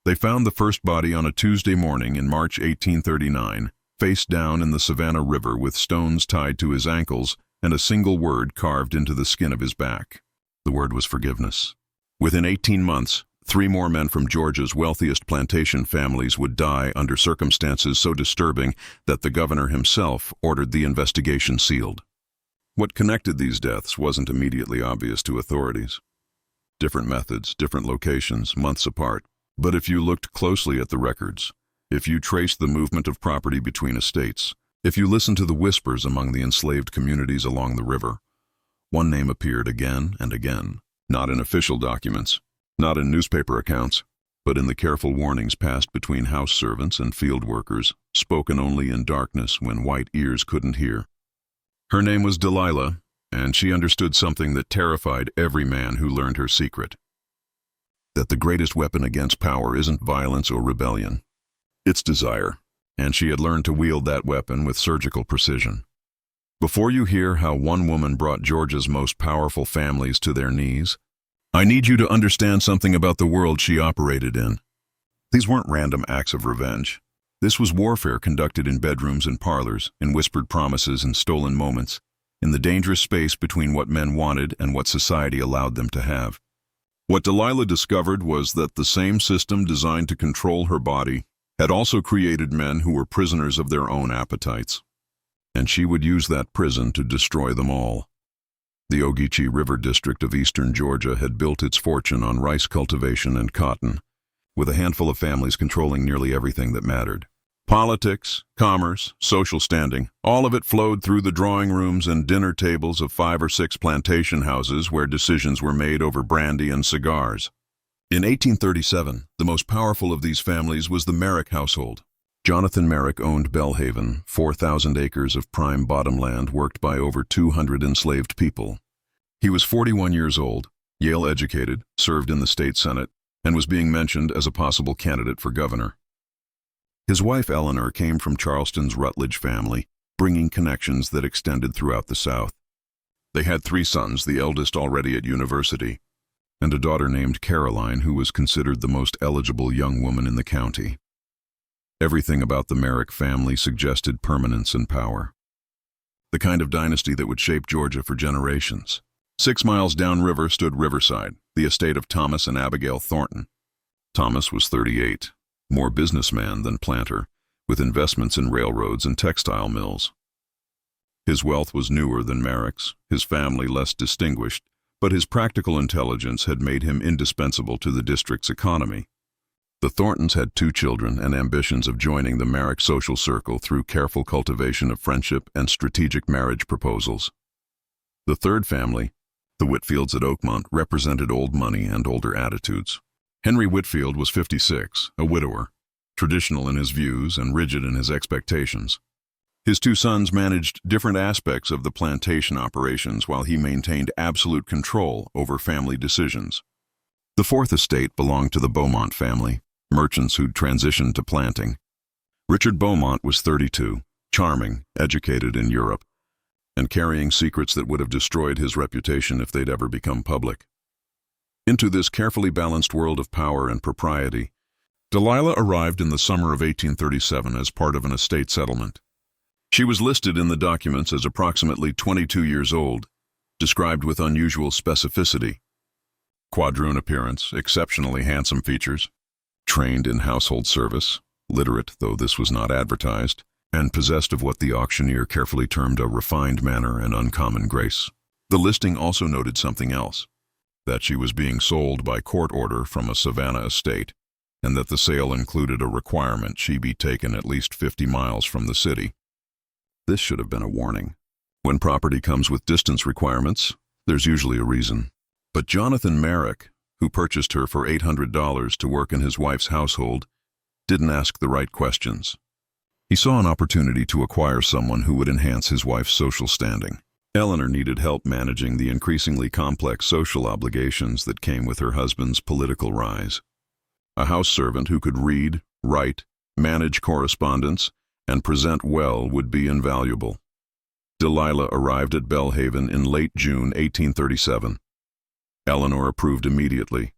They found the first body on a Tuesday morning in March 1839, face down in the Savannah River with stones tied to his ankles and a single word carved into the skin of his back. The word was forgiveness. Within 18 months, 3 more men from Georgia's wealthiest plantation families would die under circumstances so disturbing that the governor himself ordered the investigation sealed. What connected these deaths wasn't immediately obvious to authorities. Different methods, different locations, months apart. But if you looked closely at the records, if you traced the movement of property between estates, if you listened to the whispers among the enslaved communities along the river, one name appeared again and again, not in official documents, not in newspaper accounts, but in the careful warnings passed between house servants and field workers, spoken only in darkness when white ears couldn't hear. Her name was Delilah, and she understood something that terrified every man who learned her secret. That the greatest weapon against power isn't violence or rebellion. It's desire, and she had learned to wield that weapon with surgical precision. Before you hear how one woman brought Georgia's most powerful families to their knees, I need you to understand something about the world she operated in. These weren't random acts of revenge. This was warfare conducted in bedrooms and parlors, in whispered promises and stolen moments, in the dangerous space between what men wanted and what society allowed them to have. What Delilah discovered was that the same system designed to control her body had also created men who were prisoners of their own appetites. And she would use that prison to destroy them all. The Ogeechee River district of eastern Georgia had built its fortune on rice cultivation and cotton, with a handful of families controlling nearly everything that mattered. Politics, commerce, social standing, all of it flowed through the drawing rooms and dinner tables of 5 or 6 plantation houses where decisions were made over brandy and cigars. In 1837, the most powerful of these families was the Merrick household. Jonathan Merrick owned Belhaven, 4,000 acres of prime bottomland worked by over 200 enslaved people. He was 41 years old, Yale-educated, served in the state senate, and was being mentioned as a possible candidate for governor. His wife Eleanor came from Charleston's Rutledge family, bringing connections that extended throughout the South. They had 3 sons, the eldest already at university, and a daughter named Caroline who was considered the most eligible young woman in the county. Everything about the Merrick family suggested permanence and power. The kind of dynasty that would shape Georgia for generations. 6 miles downriver stood Riverside, the estate of Thomas and Abigail Thornton. Thomas was 38. More businessman than planter, with investments in railroads and textile mills. His wealth was newer than Merrick's, his family less distinguished, but his practical intelligence had made him indispensable to the district's economy. The Thorntons had 2 children and ambitions of joining the Merrick social circle through careful cultivation of friendship and strategic marriage proposals. The third family, the Whitfields at Oakmont, represented old money and older attitudes. Henry Whitfield was 56, a widower, traditional in his views and rigid in his expectations. His 2 sons managed different aspects of the plantation operations while he maintained absolute control over family decisions. The fourth estate belonged to the Beaumont family, merchants who'd transitioned to planting. Richard Beaumont was 32, charming, educated in Europe, and carrying secrets that would have destroyed his reputation if they'd ever become public. Into this carefully balanced world of power and propriety, Delilah arrived in the summer of 1837 as part of an estate settlement. She was listed in the documents as approximately 22 years old, described with unusual specificity. Quadroon appearance, exceptionally handsome features, trained in household service, literate though this was not advertised, and possessed of what the auctioneer carefully termed a refined manner and uncommon grace. The listing also noted something else. That she was being sold by court order from a Savannah estate, and that the sale included a requirement she be taken at least 50 miles from the city. This should have been a warning. When property comes with distance requirements, there's usually a reason. But Jonathan Merrick, who purchased her for $800 to work in his wife's household, didn't ask the right questions. He saw an opportunity to acquire someone who would enhance his wife's social standing. Eleanor needed help managing the increasingly complex social obligations that came with her husband's political rise. A house servant who could read, write, manage correspondence, and present well would be invaluable. Delilah arrived at Belhaven in late June 1837. Eleanor approved immediately.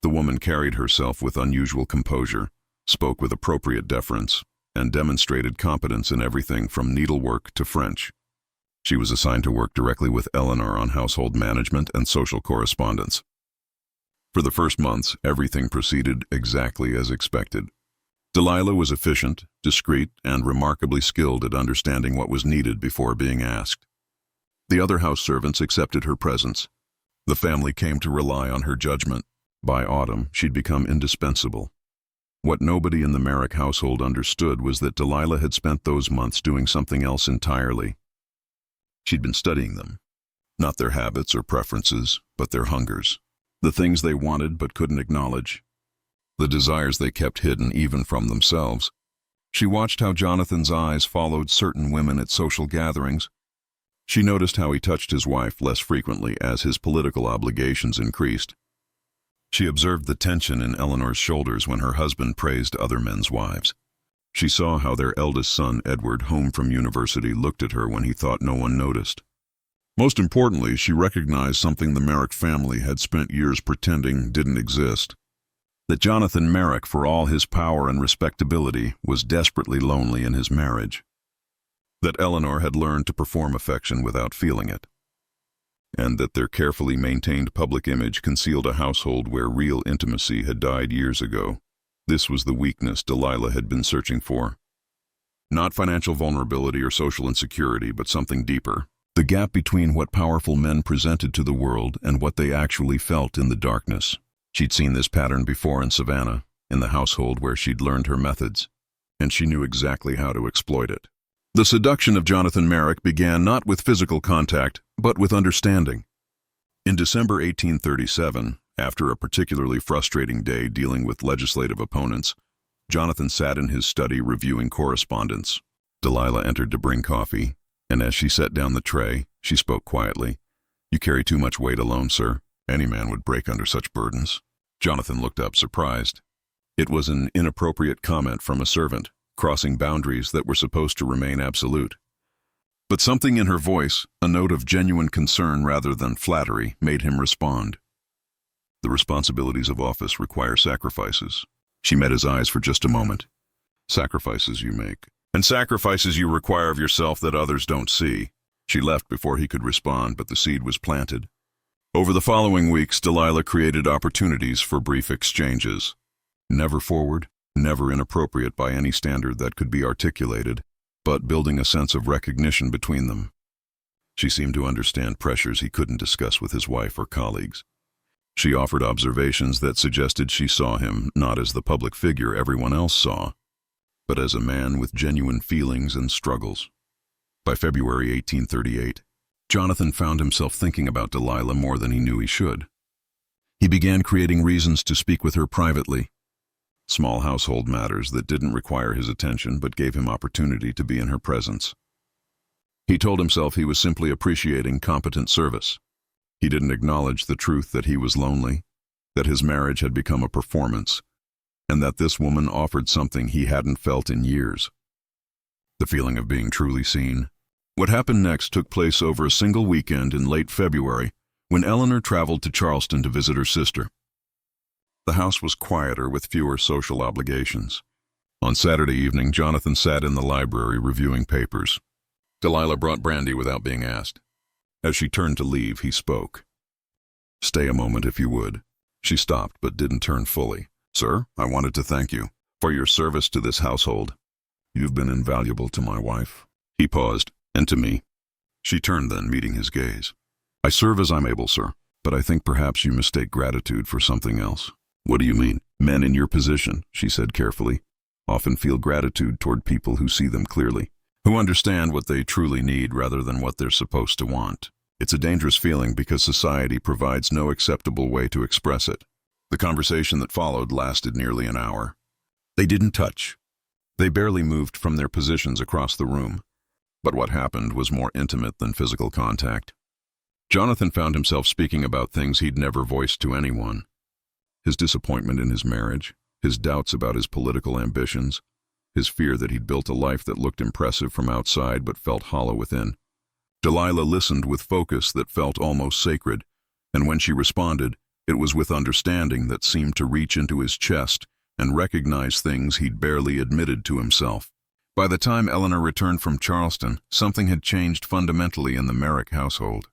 The woman carried herself with unusual composure, spoke with appropriate deference, and demonstrated competence in everything from needlework to French. She was assigned to work directly with Eleanor on household management and social correspondence. For the first months, everything proceeded exactly as expected. Delilah was efficient, discreet, and remarkably skilled at understanding what was needed before being asked. The other house servants accepted her presence. The family came to rely on her judgment. By autumn, she'd become indispensable. What nobody in the Merrick household understood was that Delilah had spent those months doing something else entirely. She'd been studying them. Not their habits or preferences, but their hungers. The things they wanted but couldn't acknowledge. The desires they kept hidden even from themselves. She watched how Jonathan's eyes followed certain women at social gatherings. She noticed how he touched his wife less frequently as his political obligations increased. She observed the tension in Eleanor's shoulders when her husband praised other men's wives. She saw how their eldest son, Edward, home from university, looked at her when he thought no one noticed. Most importantly, she recognized something the Merrick family had spent years pretending didn't exist. That Jonathan Merrick, for all his power and respectability, was desperately lonely in his marriage. That Eleanor had learned to perform affection without feeling it. And that their carefully maintained public image concealed a household where real intimacy had died years ago. This was the weakness Delilah had been searching for. Not financial vulnerability or social insecurity, but something deeper. The gap between what powerful men presented to the world and what they actually felt in the darkness. She'd seen this pattern before in Savannah, in the household where she'd learned her methods, and she knew exactly how to exploit it. The seduction of Jonathan Merrick began not with physical contact, but with understanding. In December 1837, after a particularly frustrating day dealing with legislative opponents, Jonathan sat in his study reviewing correspondence. Delilah entered to bring coffee, and as she set down the tray, she spoke quietly. "You carry too much weight alone, sir. Any man would break under such burdens." Jonathan looked up, surprised. It was an inappropriate comment from a servant, crossing boundaries that were supposed to remain absolute. But something in her voice, a note of genuine concern rather than flattery, made him respond. "The responsibilities of office require sacrifices." She met his eyes for just a moment. "Sacrifices you make, and sacrifices you require of yourself that others don't see." She left before he could respond, but the seed was planted. Over the following weeks, Delilah created opportunities for brief exchanges. Never forward, never inappropriate by any standard that could be articulated, but building a sense of recognition between them. She seemed to understand pressures he couldn't discuss with his wife or colleagues. She offered observations that suggested she saw him not as the public figure everyone else saw, but as a man with genuine feelings and struggles. By February 1838, Jonathan found himself thinking about Delilah more than he knew he should. He began creating reasons to speak with her privately. Small household matters that didn't require his attention but gave him opportunity to be in her presence. He told himself he was simply appreciating competent service. He didn't acknowledge the truth that he was lonely, that his marriage had become a performance, and that this woman offered something he hadn't felt in years. The feeling of being truly seen. What happened next took place over a single weekend in late February, when Eleanor traveled to Charleston to visit her sister. The house was quieter with fewer social obligations. On Saturday evening, Jonathan sat in the library reviewing papers. Delilah brought brandy without being asked. As she turned to leave, he spoke. "Stay a moment if you would." She stopped but didn't turn fully. "Sir, I wanted to thank you for your service to this household. You've been invaluable to my wife." He paused. "And to me." She turned then, meeting his gaze. "I serve as I'm able, sir, but I think perhaps you mistake gratitude for something else." "What do you mean?" "Men in your position," she said carefully, "often feel gratitude toward people who see them clearly, who understand what they truly need rather than what they're supposed to want. It's a dangerous feeling because society provides no acceptable way to express it." The conversation that followed lasted nearly an hour. They didn't touch. They barely moved from their positions across the room. But what happened was more intimate than physical contact. Jonathan found himself speaking about things he'd never voiced to anyone. His disappointment in his marriage, his doubts about his political ambitions, his fear that he'd built a life that looked impressive from outside but felt hollow within. Delilah listened with focus that felt almost sacred, and when she responded, It was with understanding that seemed to reach into his chest and recognize things he'd barely admitted to himself. By the time Eleanor returned from Charleston, something had changed fundamentally in the Merrick household.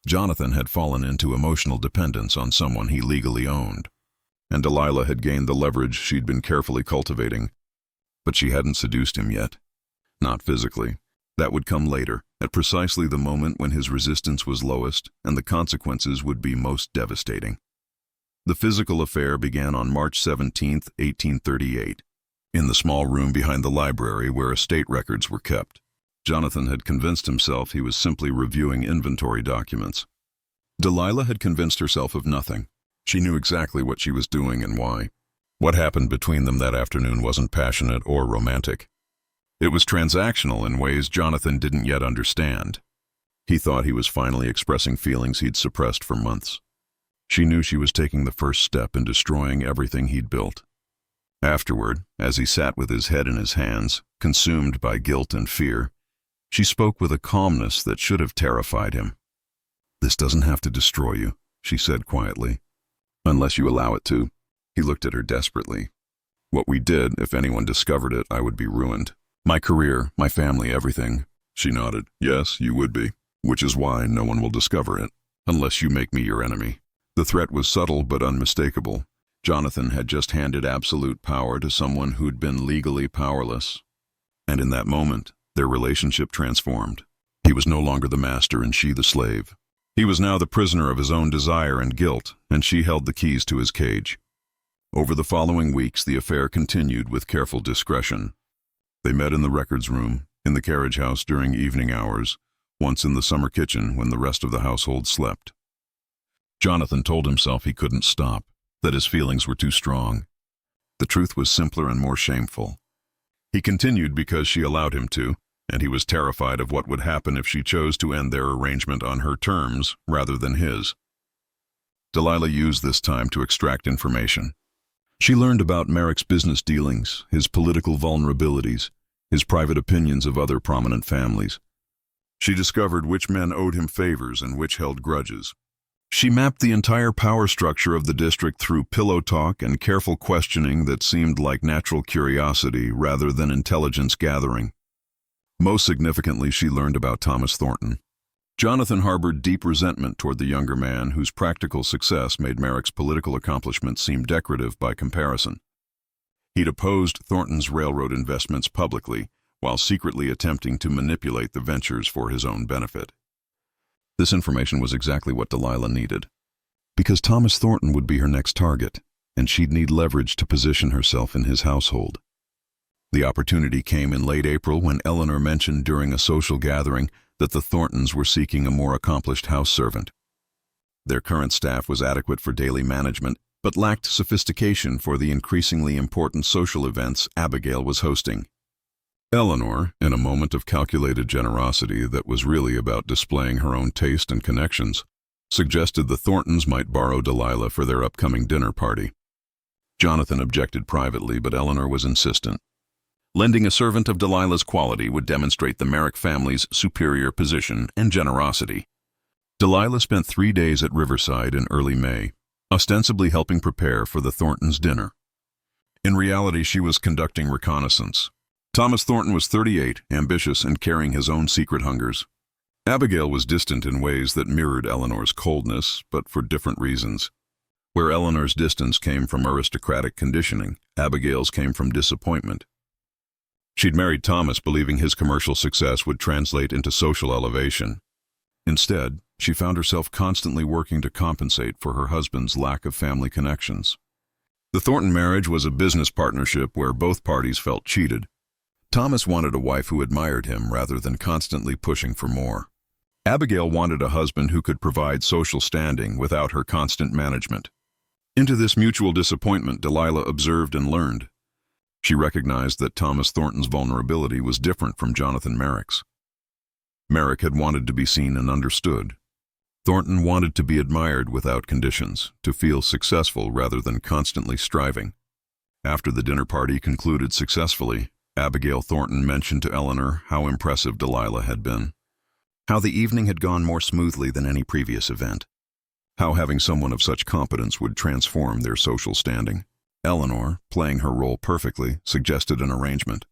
Jonathan had fallen into emotional dependence on someone he legally owned, and Delilah had gained the leverage she'd been carefully cultivating. But she hadn't seduced him yet. Not physically. That would come later, at precisely the moment when his resistance was lowest and the consequences would be most devastating. The physical affair began on March 17, 1838, in the small room behind the library where estate records were kept. Jonathan had convinced himself he was simply reviewing inventory documents. Delilah had convinced herself of nothing. She knew exactly what she was doing and why. What happened between them that afternoon wasn't passionate or romantic. It was transactional in ways Jonathan didn't yet understand. He thought he was finally expressing feelings he'd suppressed for months. She knew she was taking the first step in destroying everything he'd built. Afterward, as he sat with his head in his hands, consumed by guilt and fear, she spoke with a calmness that should have terrified him. "This doesn't have to destroy you," she said quietly. "Unless you allow it to." He looked at her desperately. "What we did, if anyone discovered it, I would be ruined. My career, my family, everything." She nodded. "Yes, you would be. Which is why no one will discover it, unless you make me your enemy." The threat was subtle but unmistakable. Jonathan had just handed absolute power to someone who'd been legally powerless. And in that moment, their relationship transformed. He was no longer the master and she the slave. He was now the prisoner of his own desire and guilt, and she held the keys to his cage. Over the following weeks, the affair continued with careful discretion. They met in the records room, in the carriage house during evening hours, once in the summer kitchen when the rest of the household slept. Jonathan told himself he couldn't stop, that his feelings were too strong. The truth was simpler and more shameful. He continued because she allowed him to, and he was terrified of what would happen if she chose to end their arrangement on her terms rather than his. Delilah used this time to extract information. She learned about Merrick's business dealings, his political vulnerabilities, his private opinions of other prominent families. She discovered which men owed him favors and which held grudges. She mapped the entire power structure of the district through pillow talk and careful questioning that seemed like natural curiosity rather than intelligence gathering. Most significantly, she learned about Thomas Thornton. Jonathan harbored deep resentment toward the younger man whose practical success made Merrick's political accomplishments seem decorative by comparison. He'd opposed Thornton's railroad investments publicly, while secretly attempting to manipulate the ventures for his own benefit. This information was exactly what Delilah needed. Because Thomas Thornton would be her next target, and she'd need leverage to position herself in his household. The opportunity came in late April when Eleanor mentioned during a social gathering that the Thorntons were seeking a more accomplished house servant. Their current staff was adequate for daily management, but lacked sophistication for the increasingly important social events Abigail was hosting. Eleanor, in a moment of calculated generosity that was really about displaying her own taste and connections, suggested the Thorntons might borrow Delilah for their upcoming dinner party. Jonathan objected privately, but Eleanor was insistent. Lending a servant of Delilah's quality would demonstrate the Merrick family's superior position and generosity. Delilah spent 3 days at Riverside in early May, ostensibly helping prepare for the Thorntons' dinner. In reality, she was conducting reconnaissance. Thomas Thornton was 38, ambitious and carrying his own secret hungers. Abigail was distant in ways that mirrored Eleanor's coldness, but for different reasons. Where Eleanor's distance came from aristocratic conditioning, Abigail's came from disappointment. She'd married Thomas believing his commercial success would translate into social elevation. Instead, she found herself constantly working to compensate for her husband's lack of family connections. The Thornton marriage was a business partnership where both parties felt cheated. Thomas wanted a wife who admired him rather than constantly pushing for more. Abigail wanted a husband who could provide social standing without her constant management. Into this mutual disappointment, Delilah observed and learned. She recognized that Thomas Thornton's vulnerability was different from Jonathan Merrick's. Merrick had wanted to be seen and understood. Thornton wanted to be admired without conditions, to feel successful rather than constantly striving. After the dinner party concluded successfully, Abigail Thornton mentioned to Eleanor how impressive Delilah had been, how the evening had gone more smoothly than any previous event. how having someone of such competence would transform their social standing. Eleanor, playing her role perfectly, suggested an arrangement.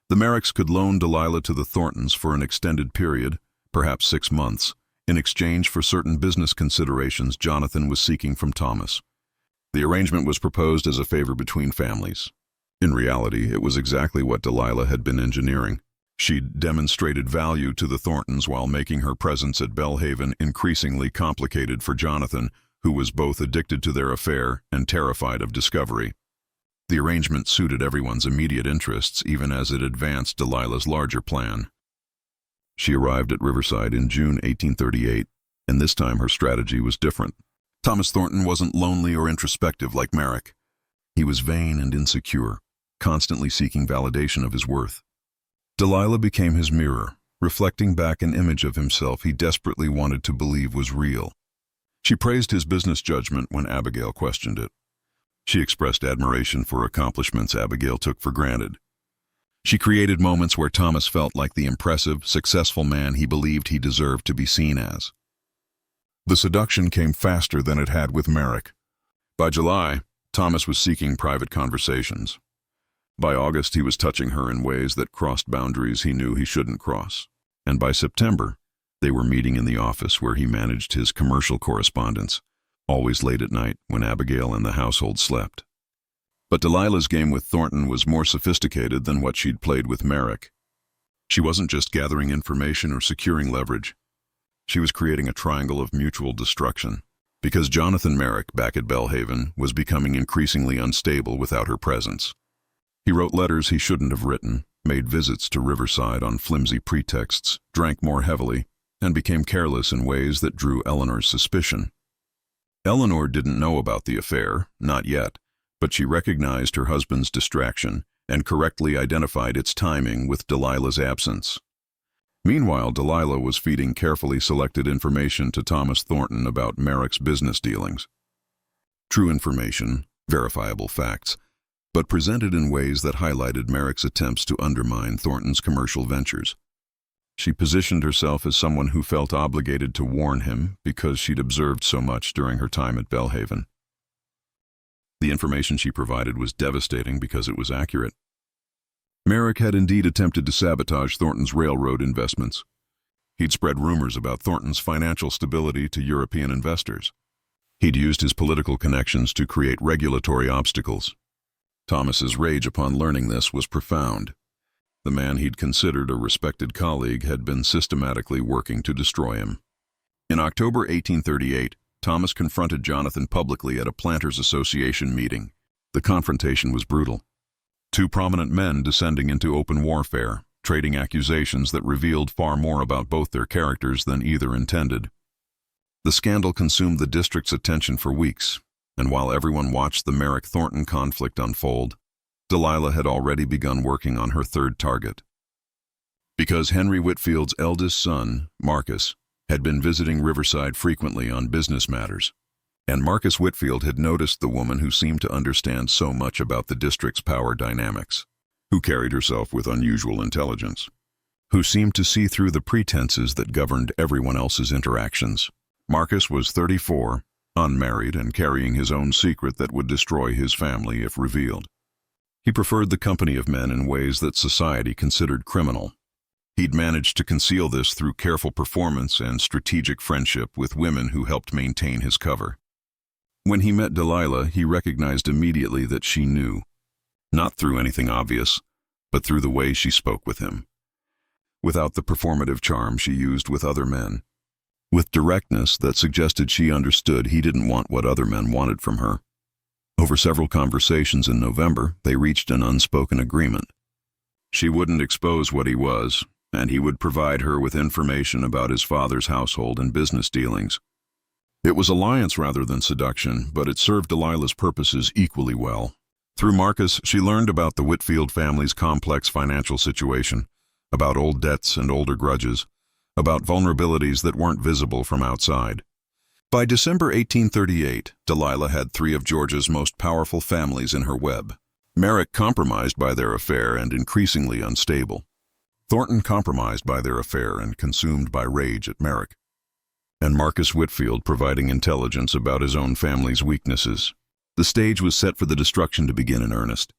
The Merricks could loan Delilah to the Thorntons for an extended period, perhaps 6 months, in exchange for certain business considerations Jonathan was seeking from Thomas. The arrangement was proposed as a favor between families. In reality, it was exactly what Delilah had been engineering. She'd demonstrated value to the Thorntons while making her presence at Belhaven increasingly complicated for Jonathan, who was both addicted to their affair and terrified of discovery. The arrangement suited everyone's immediate interests, even as it advanced Delilah's larger plan. She arrived at Riverside in June 1838, and this time her strategy was different. Thomas Thornton wasn't lonely or introspective like Merrick. He was vain and insecure, constantly seeking validation of his worth. Delilah became his mirror, reflecting back an image of himself he desperately wanted to believe was real. She praised his business judgment when Abigail questioned it. She expressed admiration for accomplishments Abigail took for granted. She created moments where Thomas felt like the impressive, successful man he believed he deserved to be seen as. The seduction came faster than it had with Merrick. By July, Thomas was seeking private conversations. By August, he was touching her in ways that crossed boundaries he knew he shouldn't cross. And by September, they were meeting in the office where he managed his commercial correspondence, always late at night when Abigail and the household slept. But Delilah's game with Thornton was more sophisticated than what she'd played with Merrick. She wasn't just gathering information or securing leverage. She was creating a triangle of mutual destruction, because Jonathan Merrick, back at Belhaven, was becoming increasingly unstable without her presence. He wrote letters he shouldn't have written, made visits to Riverside on flimsy pretexts, drank more heavily, and became careless in ways that drew Eleanor's suspicion. Eleanor didn't know about the affair, not yet, but she recognized her husband's distraction and correctly identified its timing with Delilah's absence. Meanwhile, Delilah was feeding carefully selected information to Thomas Thornton about Merrick's business dealings. True information, verifiable facts, but presented in ways that highlighted Merrick's attempts to undermine Thornton's commercial ventures. She positioned herself as someone who felt obligated to warn him because she'd observed so much during her time at Belhaven. The information she provided was devastating because it was accurate. Merrick had indeed attempted to sabotage Thornton's railroad investments. He'd spread rumors about Thornton's financial stability to European investors. He'd used his political connections to create regulatory obstacles. Thomas's rage upon learning this was profound. The man he'd considered a respected colleague had been systematically working to destroy him. In October 1838, Thomas confronted Jonathan publicly at a Planters Association meeting. The confrontation was brutal. Two prominent men descending into open warfare, trading accusations that revealed far more about both their characters than either intended. The scandal consumed the district's attention for weeks, and while everyone watched the Merrick-Thornton conflict unfold, Delilah had already begun working on her third target. Because Henry Whitfield's eldest son, Marcus, had been visiting Riverside frequently on business matters, and Marcus Whitfield had noticed the woman who seemed to understand so much about the district's power dynamics, who carried herself with unusual intelligence, who seemed to see through the pretenses that governed everyone else's interactions. Marcus was 34, unmarried, and carrying his own secret that would destroy his family if revealed. He preferred the company of men in ways that society considered criminal. He'd managed to conceal this through careful performance and strategic friendship with women who helped maintain his cover. When he met Delilah, he recognized immediately that she knew, not through anything obvious, but through the way she spoke with him. Without the performative charm she used with other men. With directness that suggested she understood he didn't want what other men wanted from her. Over several conversations in November, they reached an unspoken agreement. She wouldn't expose what he was, and he would provide her with information about his father's household and business dealings. It was alliance rather than seduction, but it served Delilah's purposes equally well. Through Marcus, she learned about the Whitfield family's complex financial situation, about old debts and older grudges, about vulnerabilities that weren't visible from outside. By December 1838, Delilah had 3 of Georgia's most powerful families in her web. Merrick compromised by their affair and increasingly unstable. Thornton compromised by their affair and consumed by rage at Merrick. and Marcus Whitfield providing intelligence about his own family's weaknesses. The stage was set for the destruction to begin in earnest.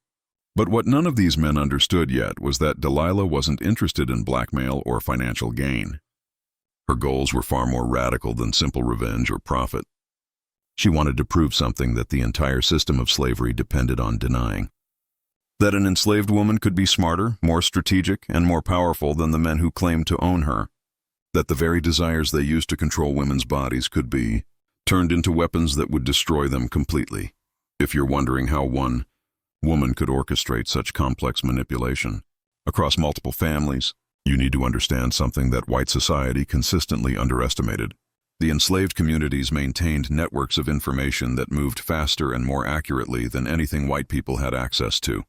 But what none of these men understood yet was that Delilah wasn't interested in blackmail or financial gain. Her goals were far more radical than simple revenge or profit. She wanted to prove something that the entire system of slavery depended on denying. That an enslaved woman could be smarter, more strategic, and more powerful than the men who claimed to own her. That the very desires they used to control women's bodies could be turned into weapons that would destroy them completely. If you're wondering how one woman could orchestrate such complex manipulation across multiple families, you need to understand something that white society consistently underestimated. The enslaved communities maintained networks of information that moved faster and more accurately than anything white people had access to.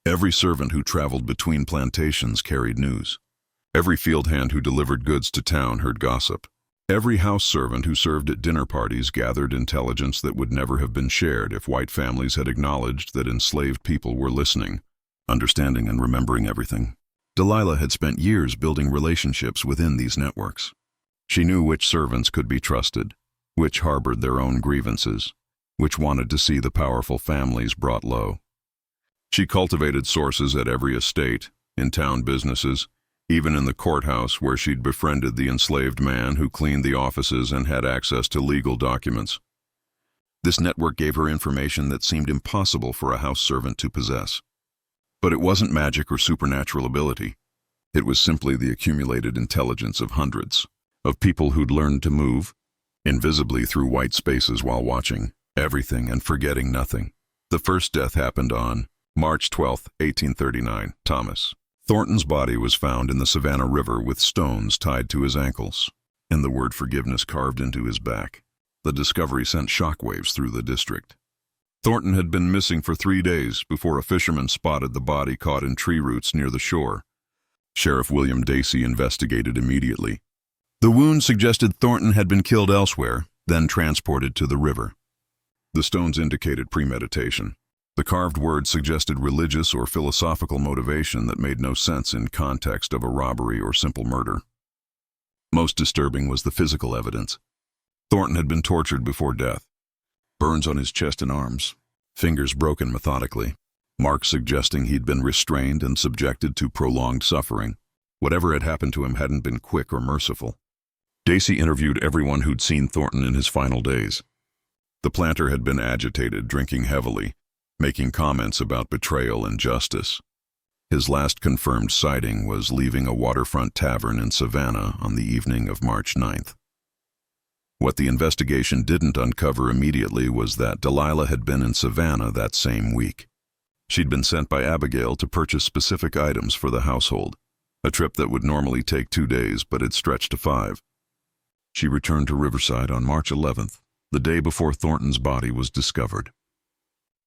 Every servant who traveled between plantations carried news. Every field hand who delivered goods to town heard gossip. Every house servant who served at dinner parties gathered intelligence that would never have been shared if white families had acknowledged that enslaved people were listening, understanding, and remembering everything. Delilah had spent years building relationships within these networks. She knew which servants could be trusted, which harbored their own grievances, which wanted to see the powerful families brought low. She cultivated sources at every estate, in town businesses, even in the courthouse where she'd befriended the enslaved man who cleaned the offices and had access to legal documents. This network gave her information that seemed impossible for a house servant to possess. But it wasn't magic or supernatural ability. It was simply the accumulated intelligence of hundreds of people who'd learned to move invisibly through white spaces while watching everything and forgetting nothing. The first death happened on March 12, 1839. Thomas Thornton's body was found in the Savannah River with stones tied to his ankles and the word forgiveness carved into his back. The discovery sent shockwaves through the district. Thornton had been missing for 3 days before a fisherman spotted the body caught in tree roots near the shore. Sheriff William Dacey investigated immediately. The wound suggested Thornton had been killed elsewhere, then transported to the river. The stones indicated premeditation. The carved word suggested religious or philosophical motivation that made no sense in context of a robbery or simple murder. Most disturbing was the physical evidence. Thornton had been tortured before death. Burns on his chest and arms, fingers broken methodically, marks suggesting he'd been restrained and subjected to prolonged suffering. Whatever had happened to him hadn't been quick or merciful. Dacey interviewed everyone who'd seen Thornton in his final days. The planter had been agitated, drinking heavily, making comments about betrayal and justice. His last confirmed sighting was leaving a waterfront tavern in Savannah on the evening of March 9th. What the investigation didn't uncover immediately was that Delilah had been in Savannah that same week. She'd been sent by Abigail to purchase specific items for the household, a trip that would normally take 2 days but had stretched to 5. She returned to Riverside on March 11th, the day before Thornton's body was discovered.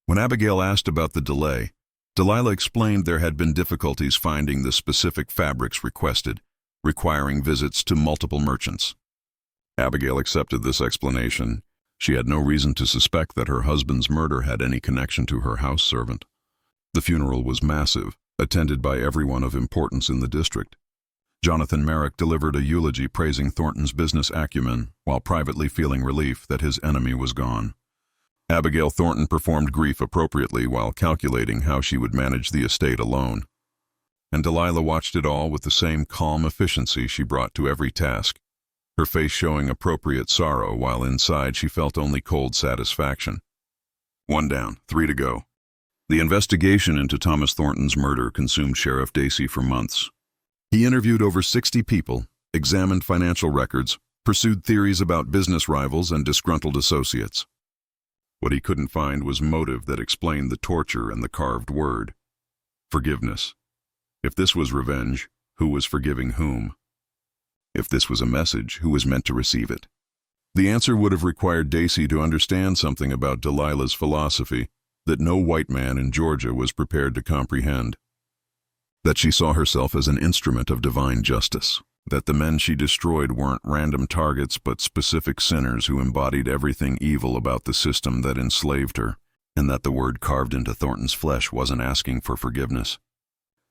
When Abigail asked about the delay, Delilah explained there had been difficulties finding the specific fabrics requested, requiring visits to multiple merchants. Abigail accepted this explanation. She had no reason to suspect that her husband's murder had any connection to her house servant. The funeral was massive, attended by everyone of importance in the district. Jonathan Merrick delivered a eulogy praising Thornton's business acumen while privately feeling relief that his enemy was gone. Abigail Thornton performed grief appropriately while calculating how she would manage the estate alone. And Delilah watched it all with the same calm efficiency she brought to every task, her face showing appropriate sorrow while inside she felt only cold satisfaction. 1 down, 3 to go. The investigation into Thomas Thornton's murder consumed Sheriff Dacey for months. He interviewed over 60 people, examined financial records, pursued theories about business rivals and disgruntled associates. What he couldn't find was motive that explained the torture and the carved word. Forgiveness. If this was revenge, who was forgiving whom? If this was a message, who was meant to receive it? The answer would have required Dacey to understand something about Delilah's philosophy that no white man in Georgia was prepared to comprehend. That she saw herself as an instrument of divine justice. That the men she destroyed weren't random targets but specific sinners who embodied everything evil about the system that enslaved her. And that the word carved into Thornton's flesh wasn't asking for forgiveness.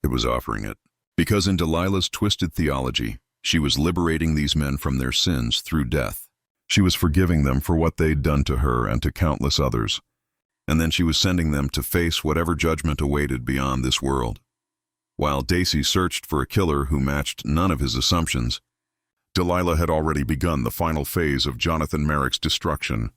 It was offering it. Because in Delilah's twisted theology, She was liberating these men from their sins through death. She was forgiving them for what they'd done to her and to countless others. And then she was sending them to face whatever judgment awaited beyond this world. While Dacey searched for a killer who matched none of his assumptions, Delilah had already begun the final phase of Jonathan Merrick's destruction.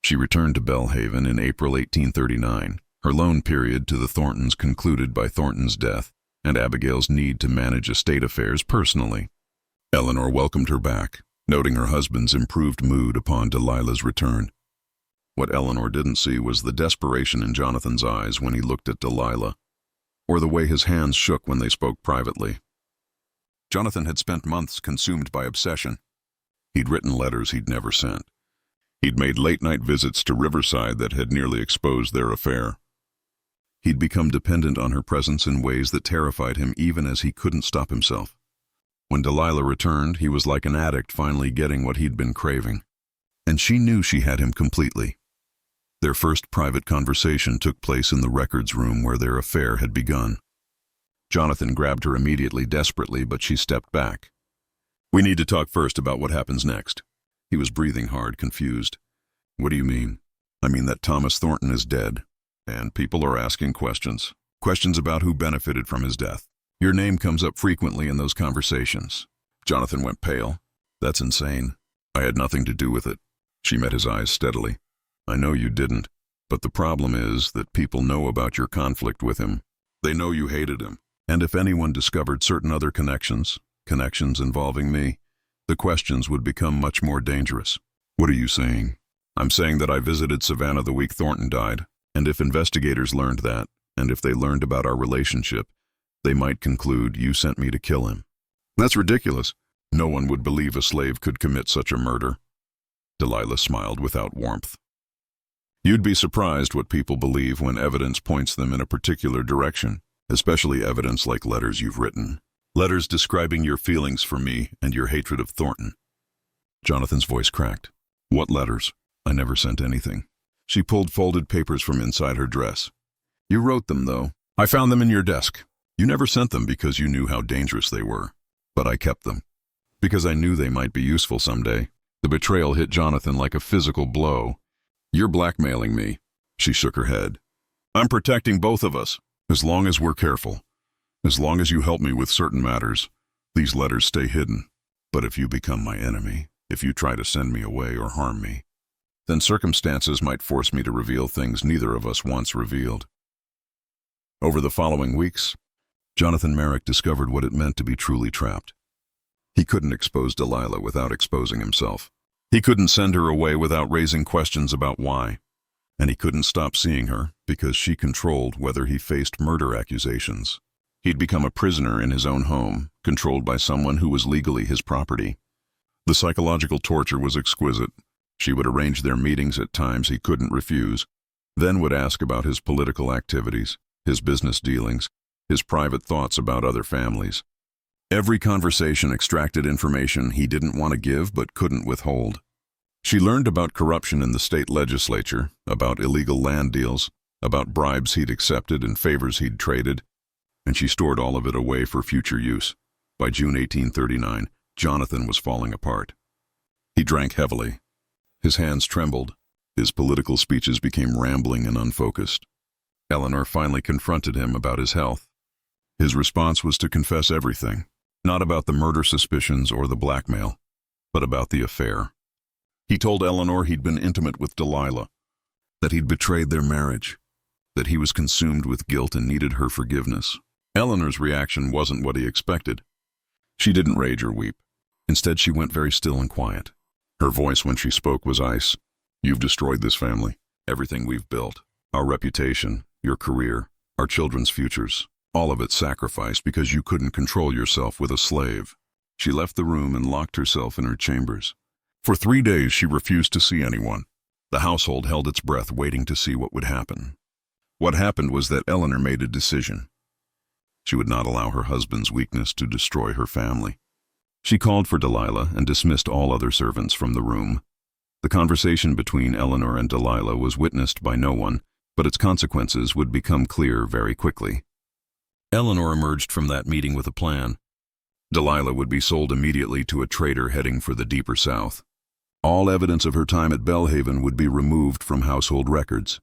She returned to Belhaven in April 1839, her loan period to the Thorntons concluded by Thornton's death and Abigail's need to manage estate affairs personally. Eleanor welcomed her back, noting her husband's improved mood upon Delilah's return. What Eleanor didn't see was the desperation in Jonathan's eyes when he looked at Delilah, or the way his hands shook when they spoke privately. Jonathan had spent months consumed by obsession. He'd written letters he'd never sent. He'd made late-night visits to Riverside that had nearly exposed their affair. He'd become dependent on her presence in ways that terrified him even as he couldn't stop himself. When Delilah returned, he was like an addict finally getting what he'd been craving. And she knew she had him completely. Their first private conversation took place in the records room where their affair had begun. Jonathan grabbed her immediately, desperately, but she stepped back. "We need to talk first about what happens next." He was breathing hard, confused. "What do you mean?" "I mean that Thomas Thornton is dead, and people are asking questions. Questions about who benefited from his death. Your name comes up frequently in those conversations." Jonathan went pale. "That's insane. I had nothing to do with it." She met his eyes steadily. "I know you didn't, but the problem is that people know about your conflict with him. They know you hated him. And if anyone discovered certain other connections involving me, the questions would become much more dangerous." "What are you saying?" "I'm saying that I visited Savannah the week Thornton died, and if investigators learned that, and if they learned about our relationship, they might conclude you sent me to kill him." "That's ridiculous. No one would believe a slave could commit such a murder." Delilah smiled without warmth. "You'd be surprised what people believe when evidence points them in a particular direction, especially evidence like letters you've written. Letters describing your feelings for me and your hatred of Thornton." Jonathan's voice cracked. "What letters?" "I never sent anything." She pulled folded papers from inside her dress. "You wrote them, though. I found them in your desk. You never sent them because you knew how dangerous they were. But I kept them, because I knew they might be useful someday." The betrayal hit Jonathan like a physical blow. "You're blackmailing me." She shook her head. "I'm protecting both of us. As long as we're careful. As long as you help me with certain matters, these letters stay hidden. But if you become my enemy, if you try to send me away or harm me, then circumstances might force me to reveal things neither of us once revealed." Over the following weeks, Jonathan Merrick discovered what it meant to be truly trapped. He couldn't expose Delilah without exposing himself. He couldn't send her away without raising questions about why. And he couldn't stop seeing her because she controlled whether he faced murder accusations. He'd become a prisoner in his own home, controlled by someone who was legally his property. The psychological torture was exquisite. She would arrange their meetings at times he couldn't refuse, then would ask about his political activities, his business dealings, his private thoughts about other families. Every conversation extracted information he didn't want to give but couldn't withhold. She learned about corruption in the state legislature, about illegal land deals, about bribes he'd accepted and favors he'd traded, and she stored all of it away for future use. By June 1839, Jonathan was falling apart. He drank heavily. His hands trembled. His political speeches became rambling and unfocused. Eleanor finally confronted him about his health. His response was to confess everything, not about the murder suspicions or the blackmail, but about the affair. He told Eleanor he'd been intimate with Delilah, that he'd betrayed their marriage, that he was consumed with guilt and needed her forgiveness. Eleanor's reaction wasn't what he expected. She didn't rage or weep. Instead, she went very still and quiet. Her voice when she spoke was ice. "You've destroyed this family, everything we've built, our reputation, your career, our children's futures, all of it sacrificed because you couldn't control yourself with a slave." She left the room and locked herself in her chambers. For 3 days she refused to see anyone. The household held its breath waiting to see what would happen. What happened was that Eleanor made a decision. She would not allow her husband's weakness to destroy her family. She called for Delilah and dismissed all other servants from the room. The conversation between Eleanor and Delilah was witnessed by no one, but its consequences would become clear very quickly. Eleanor emerged from that meeting with a plan. Delilah would be sold immediately to a trader heading for the deeper south. All evidence of her time at Belhaven would be removed from household records.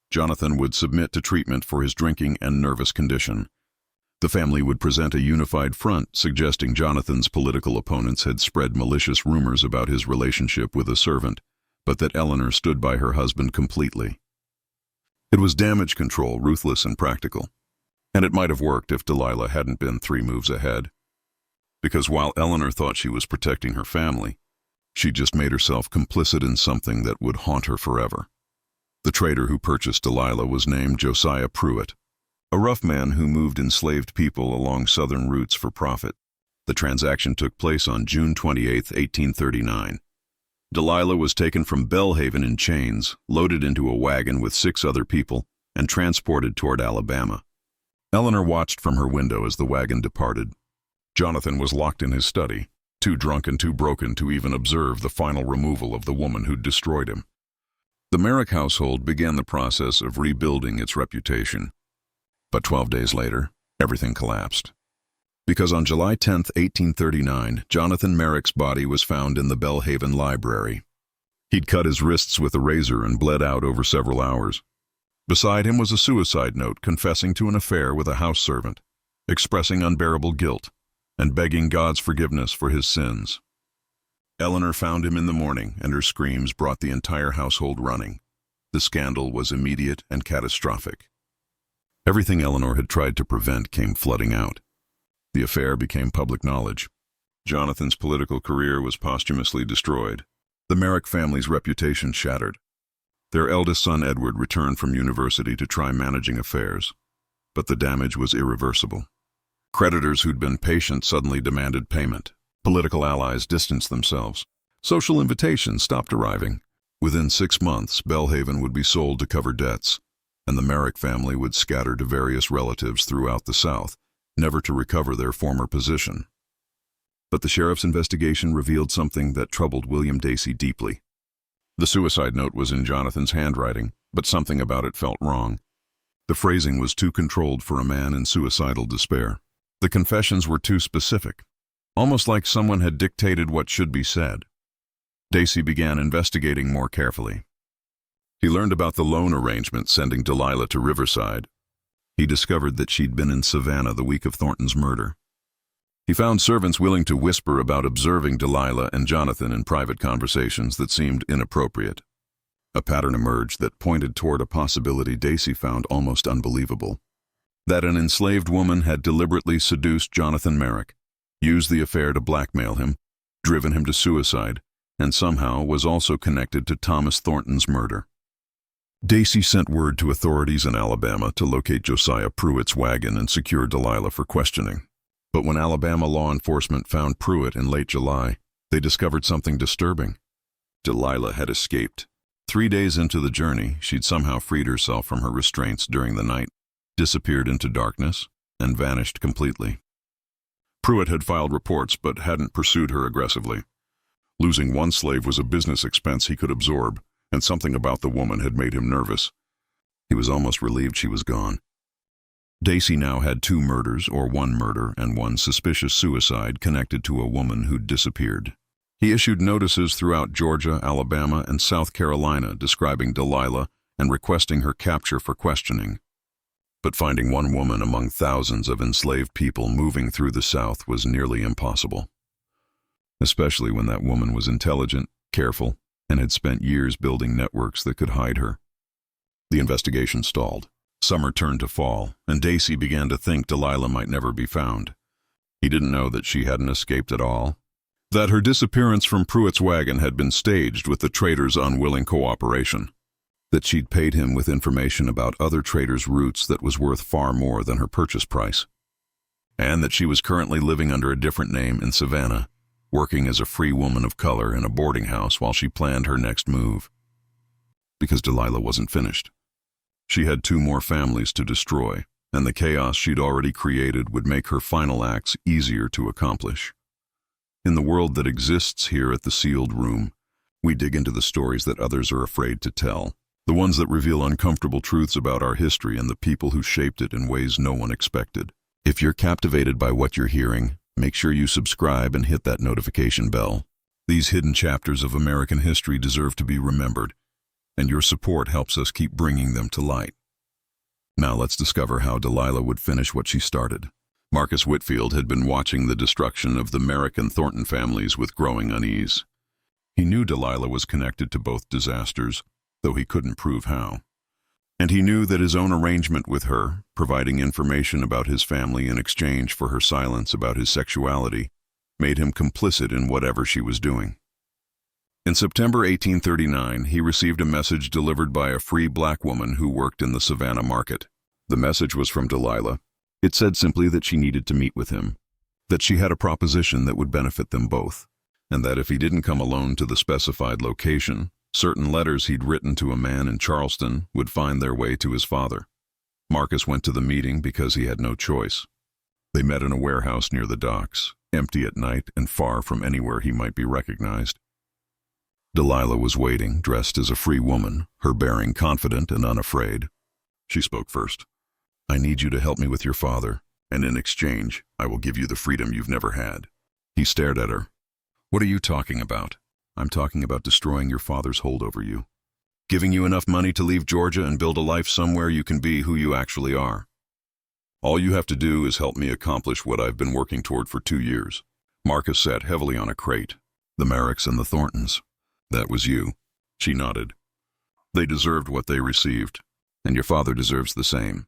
Jonathan would submit to treatment for his drinking and nervous condition. The family would present a unified front, suggesting Jonathan's political opponents had spread malicious rumors about his relationship with a servant, but that Eleanor stood by her husband completely. It was damage control, ruthless and practical. And it might have worked if Delilah hadn't been 3 moves ahead. Because while Eleanor thought she was protecting her family, she just made herself complicit in something that would haunt her forever. The trader who purchased Delilah was named Josiah Pruitt, a rough man who moved enslaved people along southern routes for profit. The transaction took place on June 28, 1839. Delilah was taken from Belhaven in chains, loaded into a wagon with 6 other people, and transported toward Alabama. Eleanor watched from her window as the wagon departed. Jonathan was locked in his study, too drunk and too broken to even observe the final removal of the woman who'd destroyed him. The Merrick household began the process of rebuilding its reputation. But 12 days later, everything collapsed. Because on July 10, 1839, Jonathan Merrick's body was found in the Belhaven library. He'd cut his wrists with a razor and bled out over several hours. Beside him was a suicide note confessing to an affair with a house servant, expressing unbearable guilt, and begging God's forgiveness for his sins. Eleanor found him in the morning, and her screams brought the entire household running. The scandal was immediate and catastrophic. Everything Eleanor had tried to prevent came flooding out. The affair became public knowledge. Jonathan's political career was posthumously destroyed. The Merrick family's reputation shattered. Their eldest son Edward returned from university to try managing affairs, but the damage was irreversible. Creditors who'd been patient suddenly demanded payment. Political allies distanced themselves. Social invitations stopped arriving. Within 6 months, Belhaven would be sold to cover debts, and the Merrick family would scatter to various relatives throughout the South, never to recover their former position. But the sheriff's investigation revealed something that troubled William Dacey deeply. The suicide note was in Jonathan's handwriting, but something about it felt wrong. The phrasing was too controlled for a man in suicidal despair. The confessions were too specific, almost like someone had dictated what should be said. Dacey began investigating more carefully. He learned about the loan arrangement sending Delilah to Riverside. He discovered that she'd been in Savannah the week of Thornton's murder. He found servants willing to whisper about observing Delilah and Jonathan in private conversations that seemed inappropriate. A pattern emerged that pointed toward a possibility Dacey found almost unbelievable. That an enslaved woman had deliberately seduced Jonathan Merrick, used the affair to blackmail him, driven him to suicide, and somehow was also connected to Thomas Thornton's murder. Dacey sent word to authorities in Alabama to locate Josiah Pruitt's wagon and secure Delilah for questioning. But when Alabama law enforcement found Pruitt in late July, they discovered something disturbing. Delilah had escaped. 3 days into the journey, she'd somehow freed herself from her restraints during the night, disappeared into darkness, and vanished completely. Pruitt had filed reports but hadn't pursued her aggressively. Losing one slave was a business expense he could absorb, and something about the woman had made him nervous. He was almost relieved she was gone. Dacey now had 2 murders, or 1 murder and 1 suspicious suicide connected to a woman who'd disappeared. He issued notices throughout Georgia, Alabama, and South Carolina describing Delilah and requesting her capture for questioning. But finding one woman among thousands of enslaved people moving through the South was nearly impossible, especially when that woman was intelligent, careful, and had spent years building networks that could hide her. The investigation stalled. Summer turned to fall, and Dacey began to think Delilah might never be found. He didn't know that she hadn't escaped at all, that her disappearance from Pruitt's wagon had been staged with the trader's unwilling cooperation, that she'd paid him with information about other traders' routes that was worth far more than her purchase price, and that she was currently living under a different name in Savannah, working as a free woman of color in a boarding house while she planned her next move. Because Delilah wasn't finished. She had 2 more families to destroy, and the chaos she'd already created would make her final acts easier to accomplish. In the world that exists here at the Sealed Room, we dig into the stories that others are afraid to tell, the ones that reveal uncomfortable truths about our history and the people who shaped it in ways no one expected. If you're captivated by what you're hearing, Make sure you subscribe and hit that notification bell. These hidden chapters of American history deserve to be remembered, and your support helps us keep bringing them to light. Now let's discover how Delilah would finish what she started. Marcus Whitfield had been watching the destruction of the Merrick and Thornton families with growing unease. He knew Delilah was connected to both disasters, though he couldn't prove how. And he knew that his own arrangement with her, providing information about his family in exchange for her silence about his sexuality, made him complicit in whatever she was doing. In September 1839, he received a message delivered by a free black woman who worked in the Savannah market. The message was from Delilah. It said simply that she needed to meet with him, that she had a proposition that would benefit them both, and that if he didn't come alone to the specified location, certain letters he'd written to a man in Charleston would find their way to his father. Marcus went to the meeting because he had no choice. They met in a warehouse near the docks, empty at night and far from anywhere he might be recognized. Delilah was waiting, dressed as a free woman, her bearing confident and unafraid. She spoke first. "I need you to help me with your father, and in exchange, I will give you the freedom you've never had." He stared at her. "What are you talking about?" "I'm talking about destroying your father's hold over you. Giving you enough money to leave Georgia and build a life somewhere you can be who you actually are. All you have to do is help me accomplish what I've been working toward for 2 years." Marcus sat heavily on a crate. "The Merricks and the Thorntons. That was you." She nodded. "They deserved what they received, and your father deserves the same."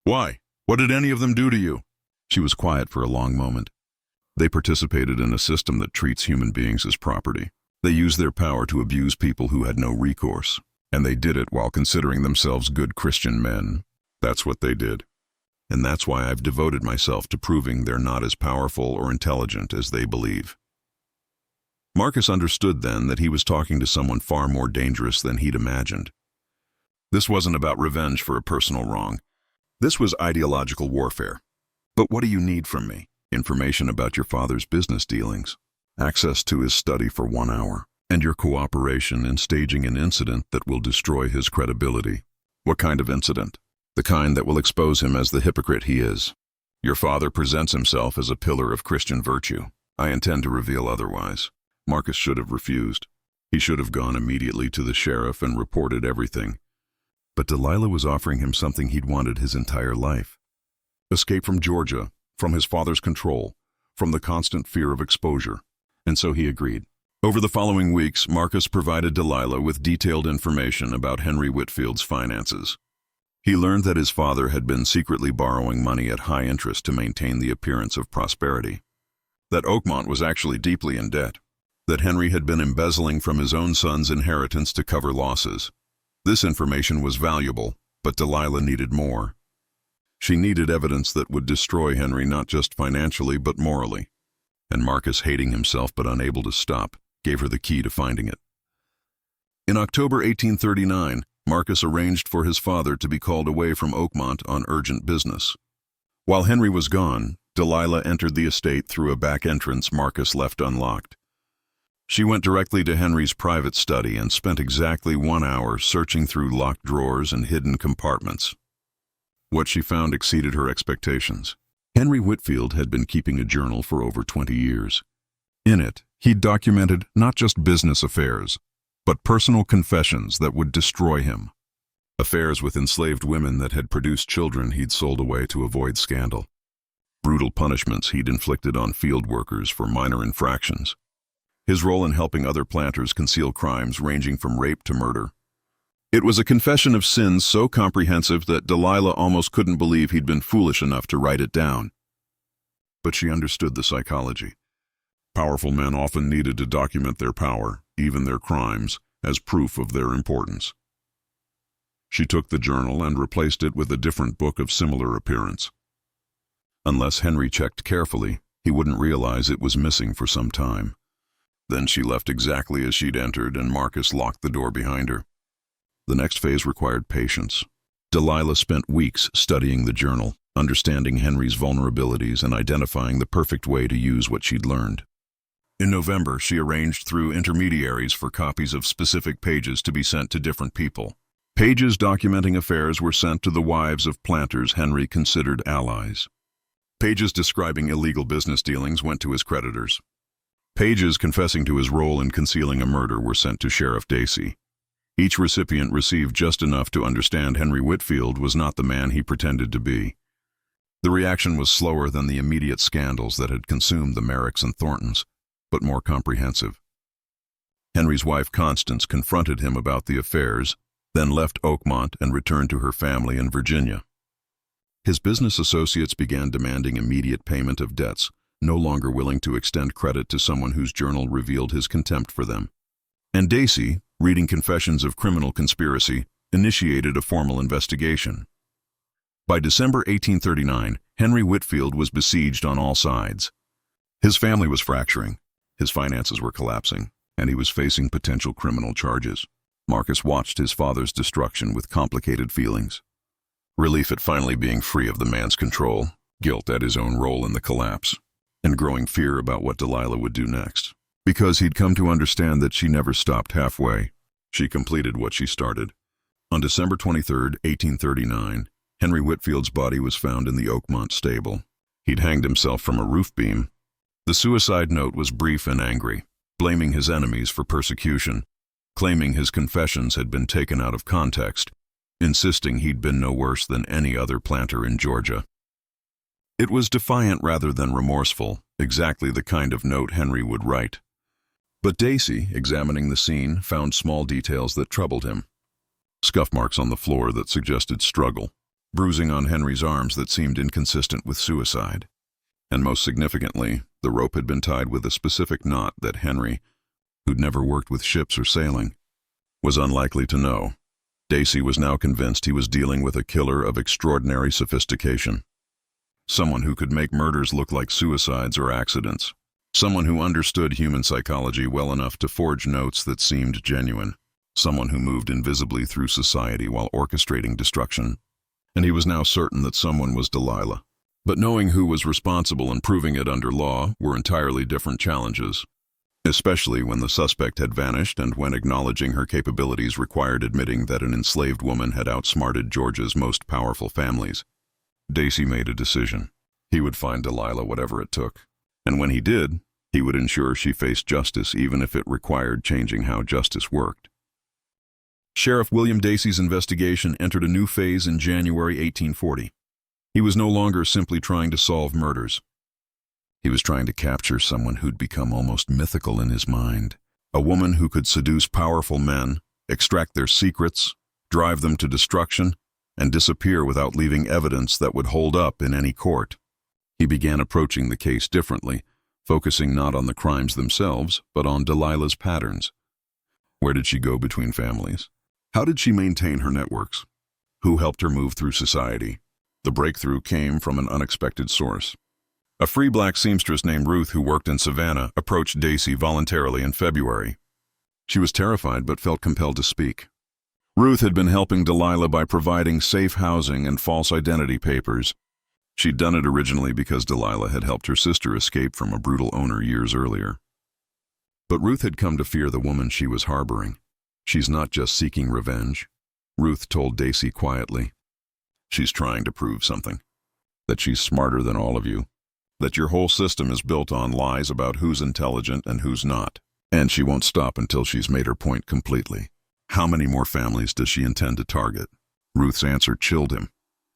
"Why? What did any of them do to you?" She was quiet for a long moment. "They participated in a system that treats human beings as property. They used their power to abuse people who had no recourse, and they did it while considering themselves good Christian men. That's what they did. And that's why I've devoted myself to proving they're not as powerful or intelligent as they believe." Marcus understood then that he was talking to someone far more dangerous than he'd imagined. This wasn't about revenge for a personal wrong. This was ideological warfare. "But what do you need from me?" "Information about your father's business dealings, access to his study for 1 hour, and your cooperation in staging an incident that will destroy his credibility." "What kind of incident?" "The kind that will expose him as the hypocrite he is. Your father presents himself as a pillar of Christian virtue. I intend to reveal otherwise." Marcus should have refused. He should have gone immediately to the sheriff and reported everything. But Delilah was offering him something he'd wanted his entire life. Escape from Georgia, from his father's control, from the constant fear of exposure. And so he agreed. Over the following weeks, Marcus provided Delilah with detailed information about Henry Whitfield's finances. He learned that his father had been secretly borrowing money at high interest to maintain the appearance of prosperity. That Oakmont was actually deeply in debt. That Henry had been embezzling from his own son's inheritance to cover losses. This information was valuable, but Delilah needed more. She needed evidence that would destroy Henry not just financially but morally. And Marcus, hating himself but unable to stop, gave her the key to finding it. In October 1839, Marcus arranged for his father to be called away from Oakmont on urgent business. While Henry was gone, Delilah entered the estate through a back entrance Marcus left unlocked. She went directly to Henry's private study and spent exactly 1 hour searching through locked drawers and hidden compartments. What she found exceeded her expectations. Henry Whitfield had been keeping a journal for over 20 years. In it, he documented not just business affairs, but personal confessions that would destroy him. Affairs with enslaved women that had produced children he'd sold away to avoid scandal. Brutal punishments he'd inflicted on field workers for minor infractions. His role in helping other planters conceal crimes ranging from rape to murder. It was a confession of sins so comprehensive that Delilah almost couldn't believe he'd been foolish enough to write it down. But she understood the psychology. Powerful men often needed to document their power, even their crimes, as proof of their importance. She took the journal and replaced it with a different book of similar appearance. Unless Henry checked carefully, he wouldn't realize it was missing for some time. Then she left exactly as she'd entered, and Marcus locked the door behind her. The next phase required patience. Delilah spent weeks studying the journal, understanding Henry's vulnerabilities and identifying the perfect way to use what she'd learned. In November, she arranged through intermediaries for copies of specific pages to be sent to different people. Pages documenting affairs were sent to the wives of planters Henry considered allies. Pages describing illegal business dealings went to his creditors. Pages confessing to his role in concealing a murder were sent to Sheriff Dacey. Each recipient received just enough to understand Henry Whitfield was not the man he pretended to be. The reaction was slower than the immediate scandals that had consumed the Merricks and Thorntons, but more comprehensive. Henry's wife Constance confronted him about the affairs, then left Oakmont and returned to her family in Virginia. His business associates began demanding immediate payment of debts, no longer willing to extend credit to someone whose journal revealed his contempt for them. And Dacey, reading confessions of criminal conspiracy, initiated a formal investigation. By December 1839, Henry Whitfield was besieged on all sides. His family was fracturing, his finances were collapsing, and he was facing potential criminal charges. Marcus watched his father's destruction with complicated feelings. Relief at finally being free of the man's control, guilt at his own role in the collapse, and growing fear about what Delilah would do next. Because he'd come to understand that she never stopped halfway. She completed what she started. On December 23, 1839, Henry Whitfield's body was found in the Oakmont stable. He'd hanged himself from a roof beam. The suicide note was brief and angry, blaming his enemies for persecution, claiming his confessions had been taken out of context, insisting he'd been no worse than any other planter in Georgia. It was defiant rather than remorseful, exactly the kind of note Henry would write. But Dacey, examining the scene, found small details that troubled him. Scuff marks on the floor that suggested struggle, bruising on Henry's arms that seemed inconsistent with suicide. And most significantly, the rope had been tied with a specific knot that Henry, who'd never worked with ships or sailing, was unlikely to know. Dacey was now convinced he was dealing with a killer of extraordinary sophistication. Someone who could make murders look like suicides or accidents. Someone who understood human psychology well enough to forge notes that seemed genuine. Someone who moved invisibly through society while orchestrating destruction. And he was now certain that someone was Delilah. But knowing who was responsible and proving it under law were entirely different challenges. Especially when the suspect had vanished and when acknowledging her capabilities required admitting that an enslaved woman had outsmarted Georgia's most powerful families. Dacey made a decision. He would find Delilah whatever it took. And when he did, he would ensure she faced justice even if it required changing how justice worked. Sheriff William Dacey's investigation entered a new phase in January 1840. He was no longer simply trying to solve murders. He was trying to capture someone who'd become almost mythical in his mind. A woman who could seduce powerful men, extract their secrets, drive them to destruction, and disappear without leaving evidence that would hold up in any court. He began approaching the case differently, focusing not on the crimes themselves, but on Delilah's patterns. Where did she go between families? How did she maintain her networks? Who helped her move through society? The breakthrough came from an unexpected source. A free black seamstress named Ruth who worked in Savannah approached Dacey voluntarily in February. She was terrified but felt compelled to speak. Ruth had been helping Delilah by providing safe housing and false identity papers. She'd done it originally because Delilah had helped her sister escape from a brutal owner years earlier. But Ruth had come to fear the woman she was harboring. She's not just seeking revenge, Ruth told Dacey quietly. She's trying to prove something. That she's smarter than all of you. That your whole system is built on lies about who's intelligent and who's not. And she won't stop until she's made her point completely. How many more families does she intend to target? Ruth's answer chilled him.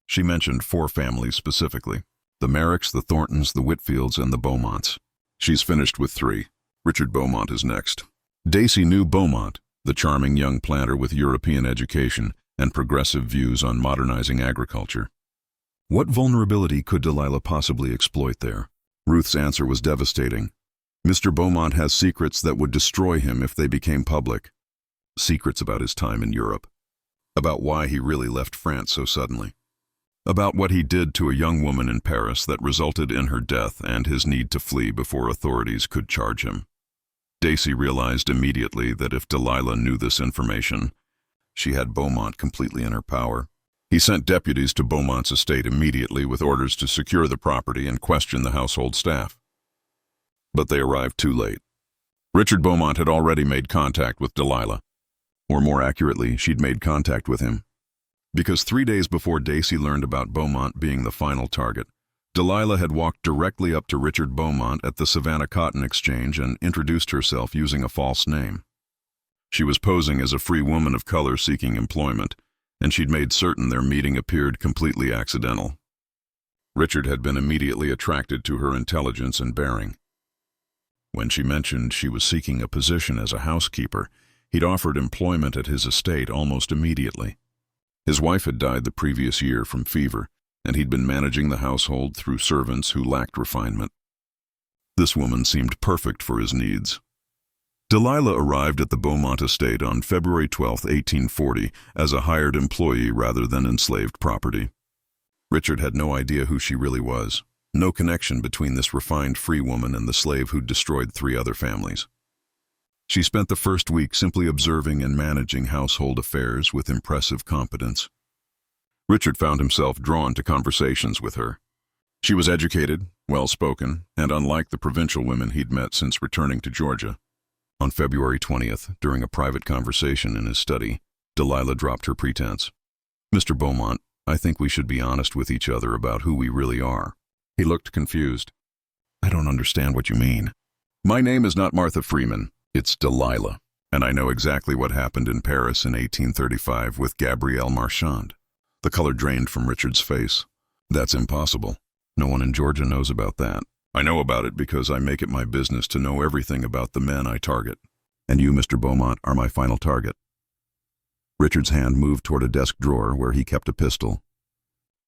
She mentioned 4 families specifically. The Merricks, the Thorntons, the Whitfields, and the Beaumonts. She's finished with 3. Richard Beaumont is next. Dacey knew Beaumont, the charming young planter with European education and progressive views on modernizing agriculture. What vulnerability could Delilah possibly exploit there? Ruth's answer was devastating. Mr. Beaumont has secrets that would destroy him if they became public. Secrets about his time in Europe. About why he really left France so suddenly. About what he did to a young woman in Paris that resulted in her death and his need to flee before authorities could charge him. Dacey realized immediately that if Delilah knew this information, she had Beaumont completely in her power. He sent deputies to Beaumont's estate immediately with orders to secure the property and question the household staff. But they arrived too late. Richard Beaumont had already made contact with Delilah. Or more accurately, she'd made contact with him. Because 3 days before Dacey learned about Beaumont being the final target, Delilah had walked directly up to Richard Beaumont at the Savannah Cotton Exchange and introduced herself using a false name. She was posing as a free woman of color seeking employment, and she'd made certain their meeting appeared completely accidental. Richard had been immediately attracted to her intelligence and bearing. When she mentioned she was seeking a position as a housekeeper, he'd offered employment at his estate almost immediately. His wife had died the previous year from fever, and he'd been managing the household through servants who lacked refinement. This woman seemed perfect for his needs. Delilah arrived at the Beaumont estate on February 12, 1840, as a hired employee rather than enslaved property. Richard had no idea who she really was, no connection between this refined free woman and the slave who'd destroyed 3 other families. She spent the first week simply observing and managing household affairs with impressive competence. Richard found himself drawn to conversations with her. She was educated, well-spoken, and unlike the provincial women he'd met since returning to Georgia. On February 20th, during a private conversation in his study, Delilah dropped her pretense. "Mr. Beaumont, I think we should be honest with each other about who we really are." He looked confused. "I don't understand what you mean." "My name is not Martha Freeman. It's Delilah, and I know exactly what happened in Paris in 1835 with Gabrielle Marchand." The color drained from Richard's face. "That's impossible. No one in Georgia knows about that. I know about it because I make it my business to know everything about the men I target. And you, Mr. Beaumont, are my final target." Richard's hand moved toward a desk drawer where he kept a pistol.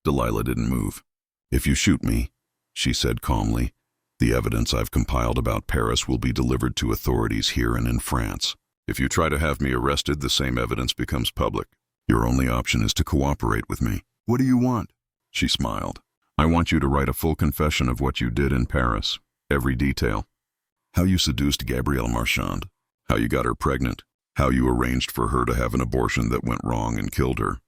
Delilah didn't move. "If you shoot me," she said calmly, "the evidence I've compiled about Paris will be delivered to authorities here and in France. If you try to have me arrested, the same evidence becomes public. Your only option is to cooperate with me." "What do you want?" She smiled. "I want you to write a full confession of what you did in Paris, every detail. How you seduced Gabrielle Marchand, how you got her pregnant, how you arranged for her to have an abortion that went wrong and killed her,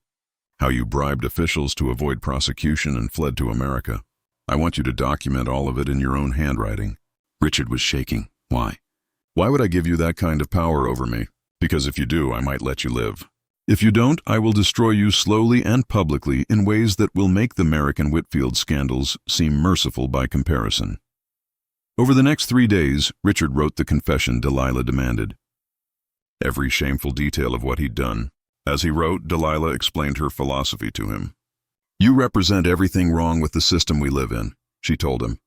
how you bribed officials to avoid prosecution and fled to America. I want you to document all of it in your own handwriting." Richard was shaking. "Why? Why would I give you that kind of power over me? Because if you do, I might let you live. If you don't, I will destroy you slowly and publicly in ways that will make the Merrick and Whitfield scandals seem merciful by comparison." Over the next 3 days, Richard wrote the confession Delilah demanded. Every shameful detail of what he'd done. As he wrote, Delilah explained her philosophy to him. "You represent everything wrong with the system we live in," she told him.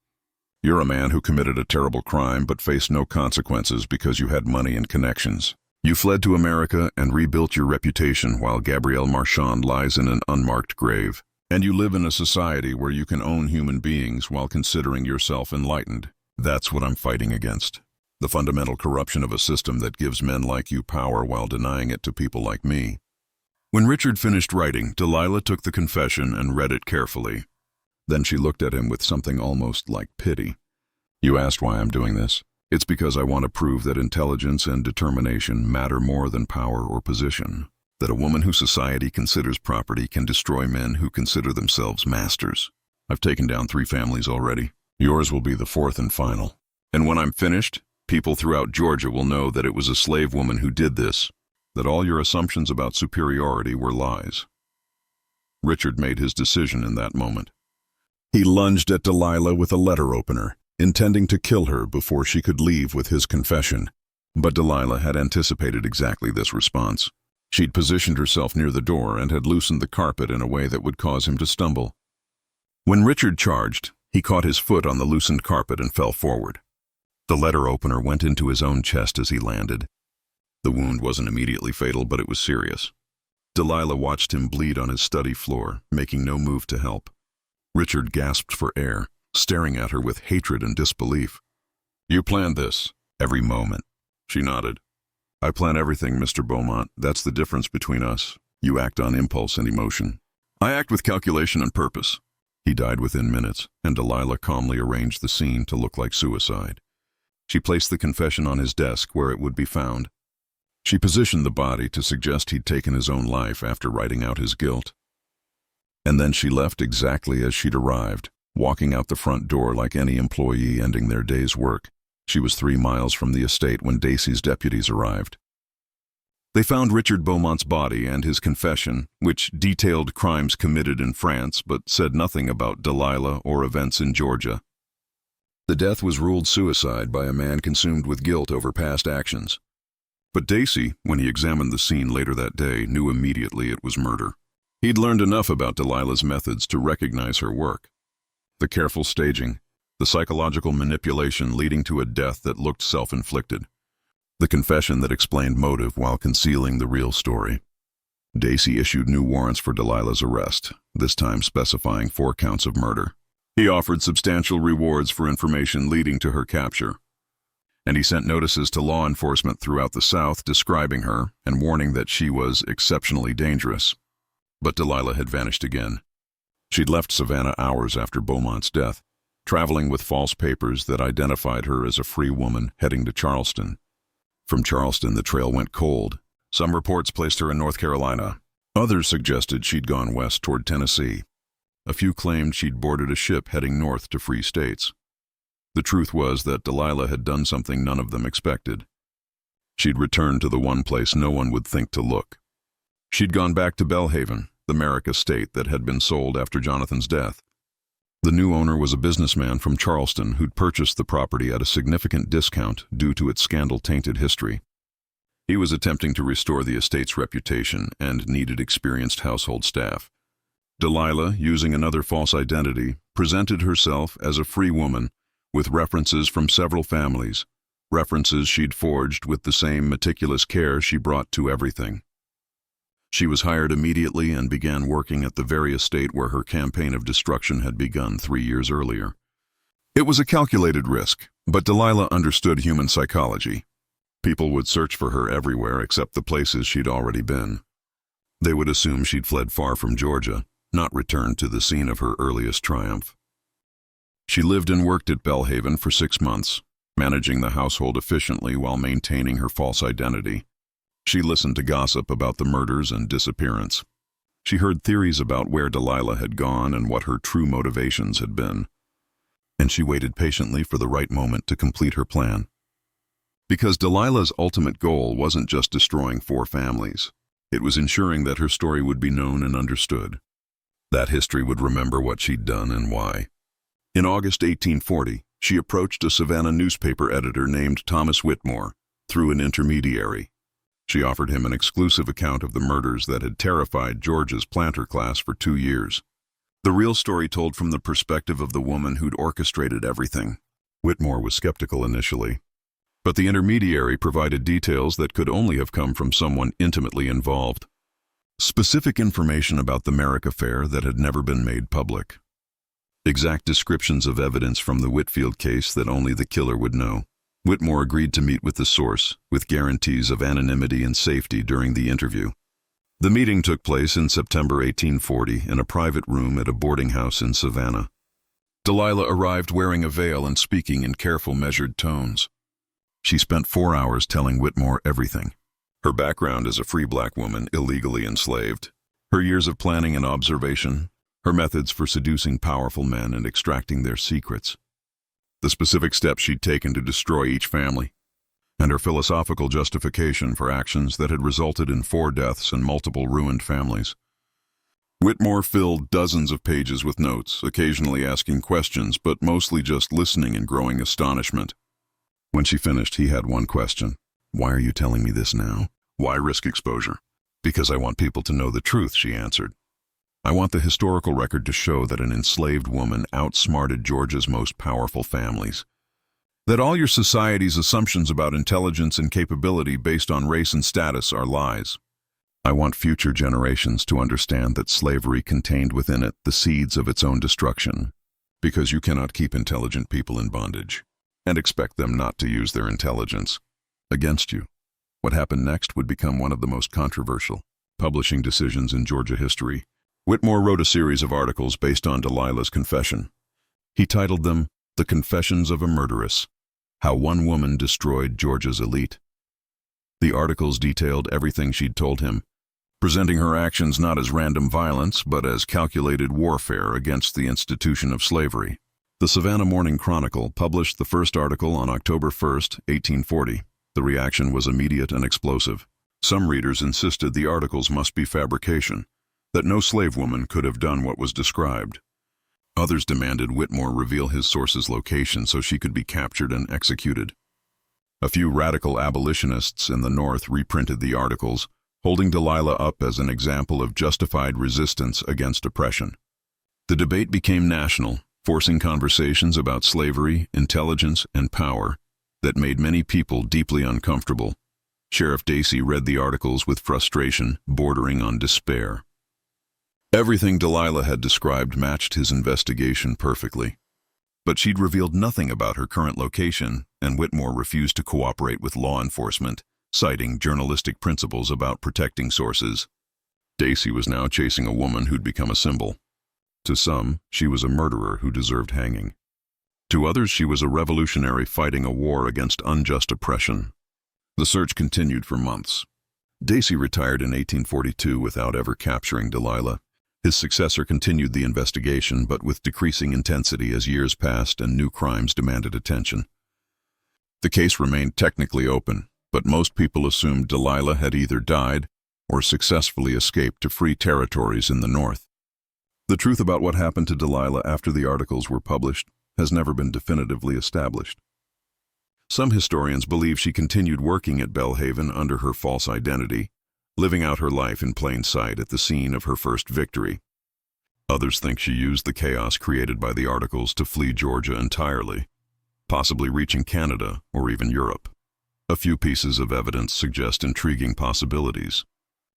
"You're a man who committed a terrible crime but faced no consequences because you had money and connections. You fled to America and rebuilt your reputation while Gabrielle Marchand lies in an unmarked grave. And you live in a society where you can own human beings while considering yourself enlightened. That's what I'm fighting against. The fundamental corruption of a system that gives men like you power while denying it to people like me." When Richard finished writing, Delilah took the confession and read it carefully. Then she looked at him with something almost like pity. "You asked why I'm doing this. It's because I want to prove that intelligence and determination matter more than power or position. That a woman who society considers property can destroy men who consider themselves masters. I've taken down 3 families already. Yours will be the 4th and final. And when I'm finished, people throughout Georgia will know that it was a slave woman who did this, that all your assumptions about superiority were lies." Richard made his decision in that moment. He lunged at Delilah with a letter opener, intending to kill her before she could leave with his confession. But Delilah had anticipated exactly this response. She'd positioned herself near the door and had loosened the carpet in a way that would cause him to stumble. When Richard charged, he caught his foot on the loosened carpet and fell forward. The letter opener went into his own chest as he landed. The wound wasn't immediately fatal, but it was serious. Delilah watched him bleed on his study floor, making no move to help. Richard gasped for air, staring at her with hatred and disbelief. "You planned this?" "Every moment." She nodded. "I plan everything, Mr. Beaumont. That's the difference between us. You act on impulse and emotion. I act with calculation and purpose." He died within minutes, and Delilah calmly arranged the scene to look like suicide. She placed the confession on his desk where it would be found. She positioned the body to suggest he'd taken his own life after writing out his guilt. And then she left exactly as she'd arrived, walking out the front door like any employee ending their day's work. She was 3 miles from the estate when Dacey's deputies arrived. They found Richard Beaumont's body and his confession, which detailed crimes committed in France but said nothing about Delilah or events in Georgia. The death was ruled suicide by a man consumed with guilt over past actions. But Dacey, when he examined the scene later that day, knew immediately it was murder. He'd learned enough about Delilah's methods to recognize her work. The careful staging, the psychological manipulation leading to a death that looked self-inflicted, the confession that explained motive while concealing the real story. Dacey issued new warrants for Delilah's arrest, this time specifying 4 counts of murder. He offered substantial rewards for information leading to her capture, and he sent notices to law enforcement throughout the South describing her and warning that she was exceptionally dangerous. But Delilah had vanished again. She'd left Savannah hours after Beaumont's death, traveling with false papers that identified her as a free woman heading to Charleston. From Charleston, the trail went cold. Some reports placed her in North Carolina. Others suggested she'd gone west toward Tennessee. A few claimed she'd boarded a ship heading north to free states. The truth was that Delilah had done something none of them expected. She'd returned to the one place no one would think to look. She'd gone back to Belhaven, the Merrick estate that had been sold after Jonathan's death. The new owner was a businessman from Charleston who'd purchased the property at a significant discount due to its scandal-tainted history. He was attempting to restore the estate's reputation and needed experienced household staff. Delilah, using another false identity, presented herself as a free woman with references from several families, references she'd forged with the same meticulous care she brought to everything. She was hired immediately and began working at the very estate where her campaign of destruction had begun 3 years earlier. It was a calculated risk, but Delilah understood human psychology. People would search for her everywhere except the places she'd already been. They would assume she'd fled far from Georgia, not returned to the scene of her earliest triumph. She lived and worked at Belhaven for 6 months, managing the household efficiently while maintaining her false identity. She listened to gossip about the murders and disappearance. She heard theories about where Delilah had gone and what her true motivations had been. And she waited patiently for the right moment to complete her plan. Because Delilah's ultimate goal wasn't just destroying 4 families. It was ensuring that her story would be known and understood. That history would remember what she'd done and why. In August 1840, she approached a Savannah newspaper editor named Thomas Whitmore through an intermediary. She offered him an exclusive account of the murders that had terrified Georgia's planter class for 2 years. The real story told from the perspective of the woman who'd orchestrated everything. Whitmore was skeptical initially, but the intermediary provided details that could only have come from someone intimately involved. Specific information about the Merrick affair that had never been made public. Exact descriptions of evidence from the Whitfield case that only the killer would know. Whitmore agreed to meet with the source, with guarantees of anonymity and safety during the interview. The meeting took place in September 1840 in a private room at a boarding house in Savannah. Delilah arrived wearing a veil and speaking in careful, measured tones. She spent 4 hours telling Whitmore everything. Her background as a free black woman illegally enslaved, her years of planning and observation, her methods for seducing powerful men and extracting their secrets, the specific steps she'd taken to destroy each family, and her philosophical justification for actions that had resulted in 4 deaths and multiple ruined families. Whitmore filled dozens of pages with notes, occasionally asking questions, but mostly just listening in growing astonishment. When she finished, he had one question. "Why are you telling me this now? Why risk exposure?" "Because I want people to know the truth," she answered. "I want the historical record to show that an enslaved woman outsmarted Georgia's most powerful families. That all your society's assumptions about intelligence and capability based on race and status are lies. I want future generations to understand that slavery contained within it the seeds of its own destruction, because you cannot keep intelligent people in bondage and expect them not to use their intelligence against you." What happened next would become one of the most controversial publishing decisions in Georgia history. Whitmore wrote a series of articles based on Delilah's confession. He titled them, "The Confessions of a Murderess: How One Woman Destroyed Georgia's Elite." The articles detailed everything she'd told him, presenting her actions not as random violence, but as calculated warfare against the institution of slavery. The Savannah Morning Chronicle published the first article on October 1st, 1840. The reaction was immediate and explosive. Some readers insisted the articles must be fabrication, that no slave woman could have done what was described. Others demanded Whitmore reveal his source's location so she could be captured and executed. A few radical abolitionists in the North reprinted the articles, holding Delilah up as an example of justified resistance against oppression. The debate became national, forcing conversations about slavery, intelligence, and power that made many people deeply uncomfortable. Sheriff Dacey read the articles with frustration, bordering on despair. Everything Delilah had described matched his investigation perfectly. But she'd revealed nothing about her current location, and Whitmore refused to cooperate with law enforcement, citing journalistic principles about protecting sources. Dacey was now chasing a woman who'd become a symbol. To some, she was a murderer who deserved hanging. To others, she was a revolutionary fighting a war against unjust oppression. The search continued for months. Dacey retired in 1842 without ever capturing Delilah. His successor continued the investigation, but with decreasing intensity as years passed and new crimes demanded attention. The case remained technically open, but most people assumed Delilah had either died or successfully escaped to free territories in the North. The truth about what happened to Delilah after the articles were published has never been definitively established. Some historians believe she continued working at Belhaven under her false identity, living out her life in plain sight at the scene of her first victory. Others think she used the chaos created by the articles to flee Georgia entirely, possibly reaching Canada or even Europe. A few pieces of evidence suggest intriguing possibilities.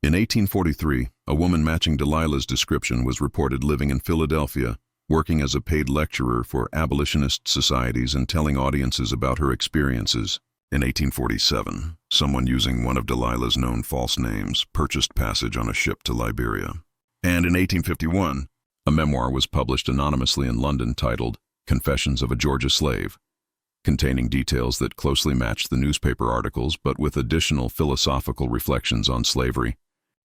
In 1843, a woman matching Delilah's description was reported living in Philadelphia, working as a paid lecturer for abolitionist societies and telling audiences about her experiences. In 1847, someone using one of Delilah's known false names purchased passage on a ship to Liberia. And in 1851, a memoir was published anonymously in London titled Confessions of a Georgia Slave, containing details that closely matched the newspaper articles but with additional philosophical reflections on slavery,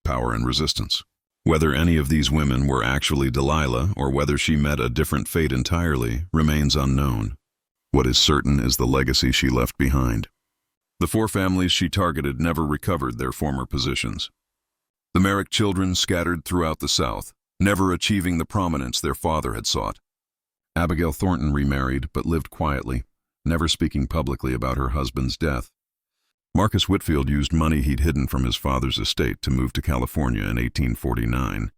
power, and resistance. Whether any of these women were actually Delilah or whether she met a different fate entirely remains unknown. What is certain is the legacy she left behind. The four families she targeted never recovered their former positions. The Merrick children scattered throughout the South, never achieving the prominence their father had sought. Abigail Thornton remarried but lived quietly, never speaking publicly about her husband's death. Marcus Whitfield used money he'd hidden from his father's estate to move to California in 1849,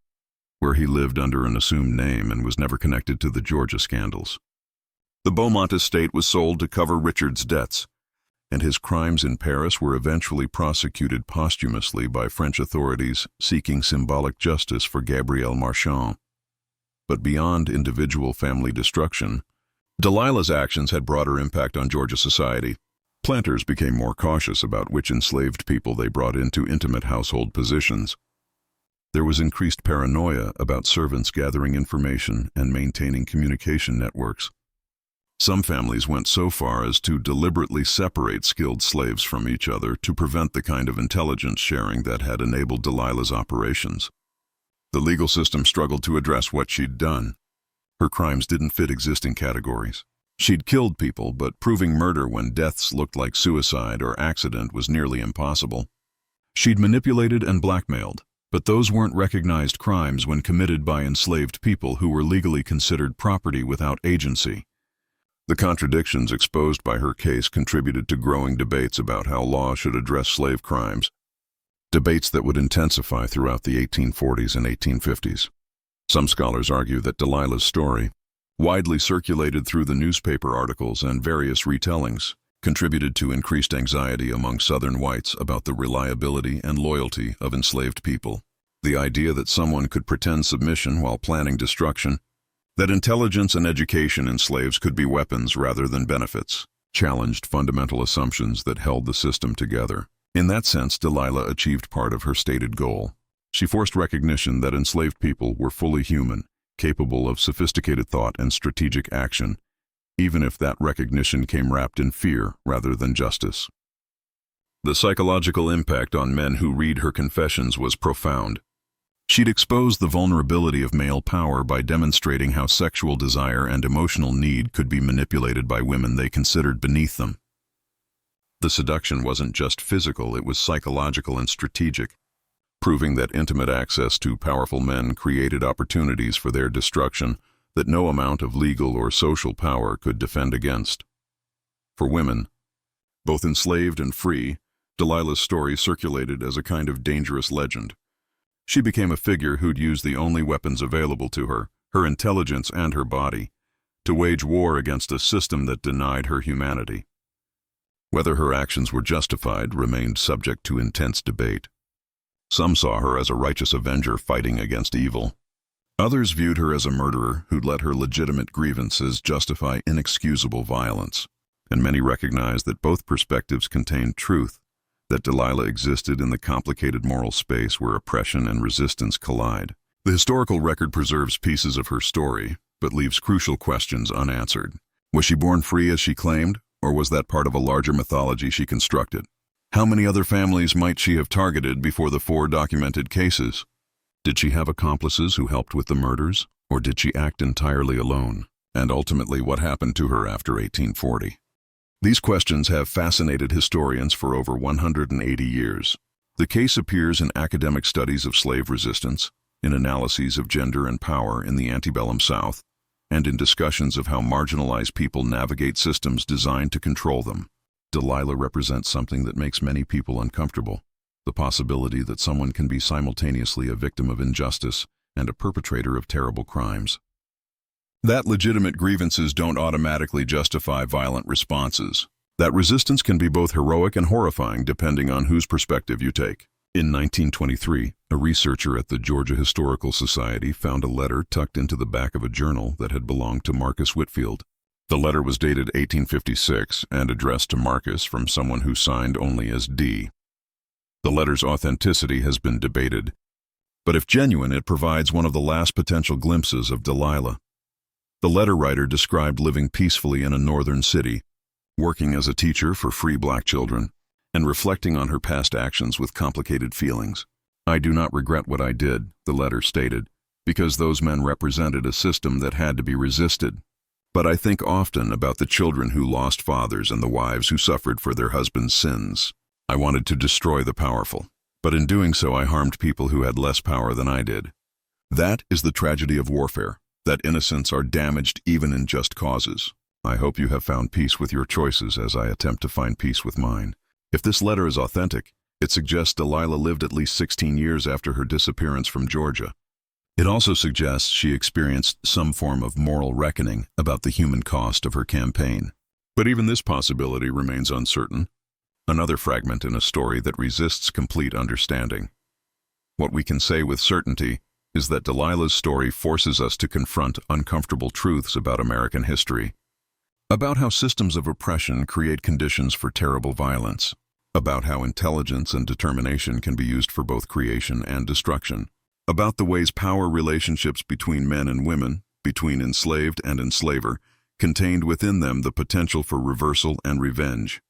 where he lived under an assumed name and was never connected to the Georgia scandals. The Beaumont estate was sold to cover Richard's debts, and his crimes in Paris were eventually prosecuted posthumously by French authorities seeking symbolic justice for Gabrielle Marchand. But beyond individual family destruction, Delilah's actions had broader impact on Georgia society. Planters became more cautious about which enslaved people they brought into intimate household positions. There was increased paranoia about servants gathering information and maintaining communication networks. Some families went so far as to deliberately separate skilled slaves from each other to prevent the kind of intelligence sharing that had enabled Delilah's operations. The legal system struggled to address what she'd done. Her crimes didn't fit existing categories. She'd killed people, but proving murder when deaths looked like suicide or accident was nearly impossible. She'd manipulated and blackmailed, but those weren't recognized crimes when committed by enslaved people who were legally considered property without agency. The contradictions exposed by her case contributed to growing debates about how law should address slave crimes, debates that would intensify throughout the 1840s and 1850s. Some scholars argue that Delilah's story, widely circulated through the newspaper articles and various retellings, contributed to increased anxiety among Southern whites about the reliability and loyalty of enslaved people. The idea that someone could pretend submission while planning destruction, that intelligence and education in slaves could be weapons rather than benefits, challenged fundamental assumptions that held the system together. In that sense, Delilah achieved part of her stated goal. She forced recognition that enslaved people were fully human, capable of sophisticated thought and strategic action, even if that recognition came wrapped in fear rather than justice. The psychological impact on men who read her confessions was profound. She'd exposed the vulnerability of male power by demonstrating how sexual desire and emotional need could be manipulated by women they considered beneath them. The seduction wasn't just physical, it was psychological and strategic, proving that intimate access to powerful men created opportunities for their destruction that no amount of legal or social power could defend against. For women, both enslaved and free, Delilah's story circulated as a kind of dangerous legend. She became a figure who'd use the only weapons available to her, her intelligence and her body, to wage war against a system that denied her humanity. Whether her actions were justified remained subject to intense debate. Some saw her as a righteous avenger fighting against evil. Others viewed her as a murderer who'd let her legitimate grievances justify inexcusable violence. And many recognized that both perspectives contained truth, that Delilah existed in the complicated moral space where oppression and resistance collide. The historical record preserves pieces of her story, but leaves crucial questions unanswered. Was she born free as she claimed, or was that part of a larger mythology she constructed? How many other families might she have targeted before the 4 documented cases? Did she have accomplices who helped with the murders, or did she act entirely alone? And ultimately, what happened to her after 1840? These questions have fascinated historians for over 180 years. The case appears in academic studies of slave resistance, in analyses of gender and power in the antebellum South, and in discussions of how marginalized people navigate systems designed to control them. Delilah represents something that makes many people uncomfortable: the possibility that someone can be simultaneously a victim of injustice and a perpetrator of terrible crimes. That legitimate grievances don't automatically justify violent responses. That resistance can be both heroic and horrifying depending on whose perspective you take. In 1923, a researcher at the Georgia Historical Society found a letter tucked into the back of a journal that had belonged to Marcus Whitfield. The letter was dated 1856 and addressed to Marcus from someone who signed only as D. The letter's authenticity has been debated, but if genuine, it provides one of the last potential glimpses of Delilah. The letter writer described living peacefully in a northern city, working as a teacher for free black children, and reflecting on her past actions with complicated feelings. "I do not regret what I did," the letter stated, "because those men represented a system that had to be resisted. But I think often about the children who lost fathers and the wives who suffered for their husbands' sins. I wanted to destroy the powerful, but in doing so I harmed people who had less power than I did. That is the tragedy of warfare, that innocents are damaged even in just causes. I hope you have found peace with your choices as I attempt to find peace with mine." If this letter is authentic, it suggests Delilah lived at least 16 years after her disappearance from Georgia. It also suggests she experienced some form of moral reckoning about the human cost of her campaign. But even this possibility remains uncertain, another fragment in a story that resists complete understanding. What we can say with certainty is that Delilah's story forces us to confront uncomfortable truths about American history, about how systems of oppression create conditions for terrible violence, about how intelligence and determination can be used for both creation and destruction, about the ways power relationships between men and women, between enslaved and enslaver, contained within them the potential for reversal and revenge,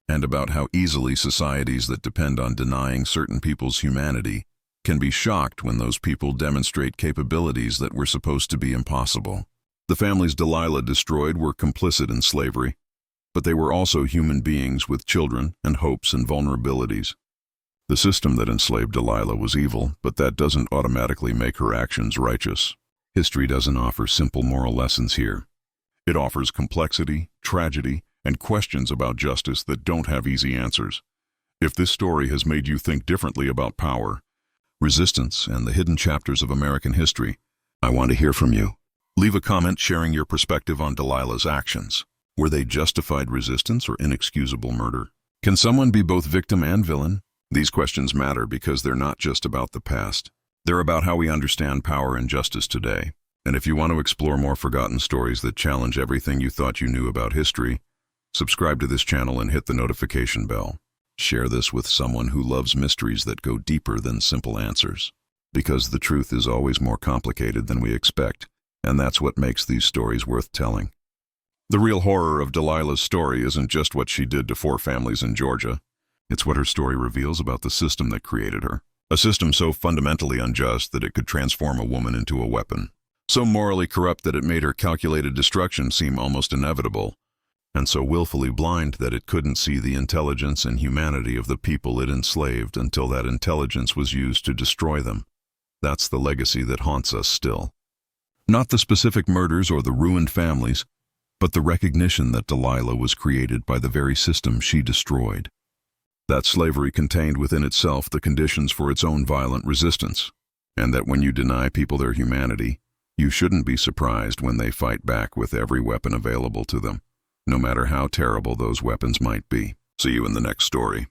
and about how easily societies that depend on denying certain people's humanity can be shocked when those people demonstrate capabilities that were supposed to be impossible. The families Delilah destroyed were complicit in slavery, but they were also human beings with children and hopes and vulnerabilities. The system that enslaved Delilah was evil, but that doesn't automatically make her actions righteous. History doesn't offer simple moral lessons here. It offers complexity, tragedy, and questions about justice that don't have easy answers. If this story has made you think differently about power, resistance, and the hidden chapters of American history, I want to hear from you. Leave a comment sharing your perspective on Delilah's actions. Were they justified resistance or inexcusable murder? Can someone be both victim and villain? These questions matter because they're not just about the past. They're about how we understand power and justice today. And if you want to explore more forgotten stories that challenge everything you thought you knew about history, subscribe to this channel and hit the notification bell. Share this with someone who loves mysteries that go deeper than simple answers. Because the truth is always more complicated than we expect, and that's what makes these stories worth telling. The real horror of Delilah's story isn't just what she did to 4 families in Georgia. It's what her story reveals about the system that created her. A system so fundamentally unjust that it could transform a woman into a weapon. So morally corrupt that it made her calculated destruction seem almost inevitable. and so willfully blind that it couldn't see the intelligence and humanity of the people it enslaved until that intelligence was used to destroy them. That's the legacy that haunts us still. Not the specific murders or the ruined families, but the recognition that Delilah was created by the very system she destroyed. That slavery contained within itself the conditions for its own violent resistance, and that when you deny people their humanity, you shouldn't be surprised when they fight back with every weapon available to them, no matter how terrible those weapons might be. See you in the next story.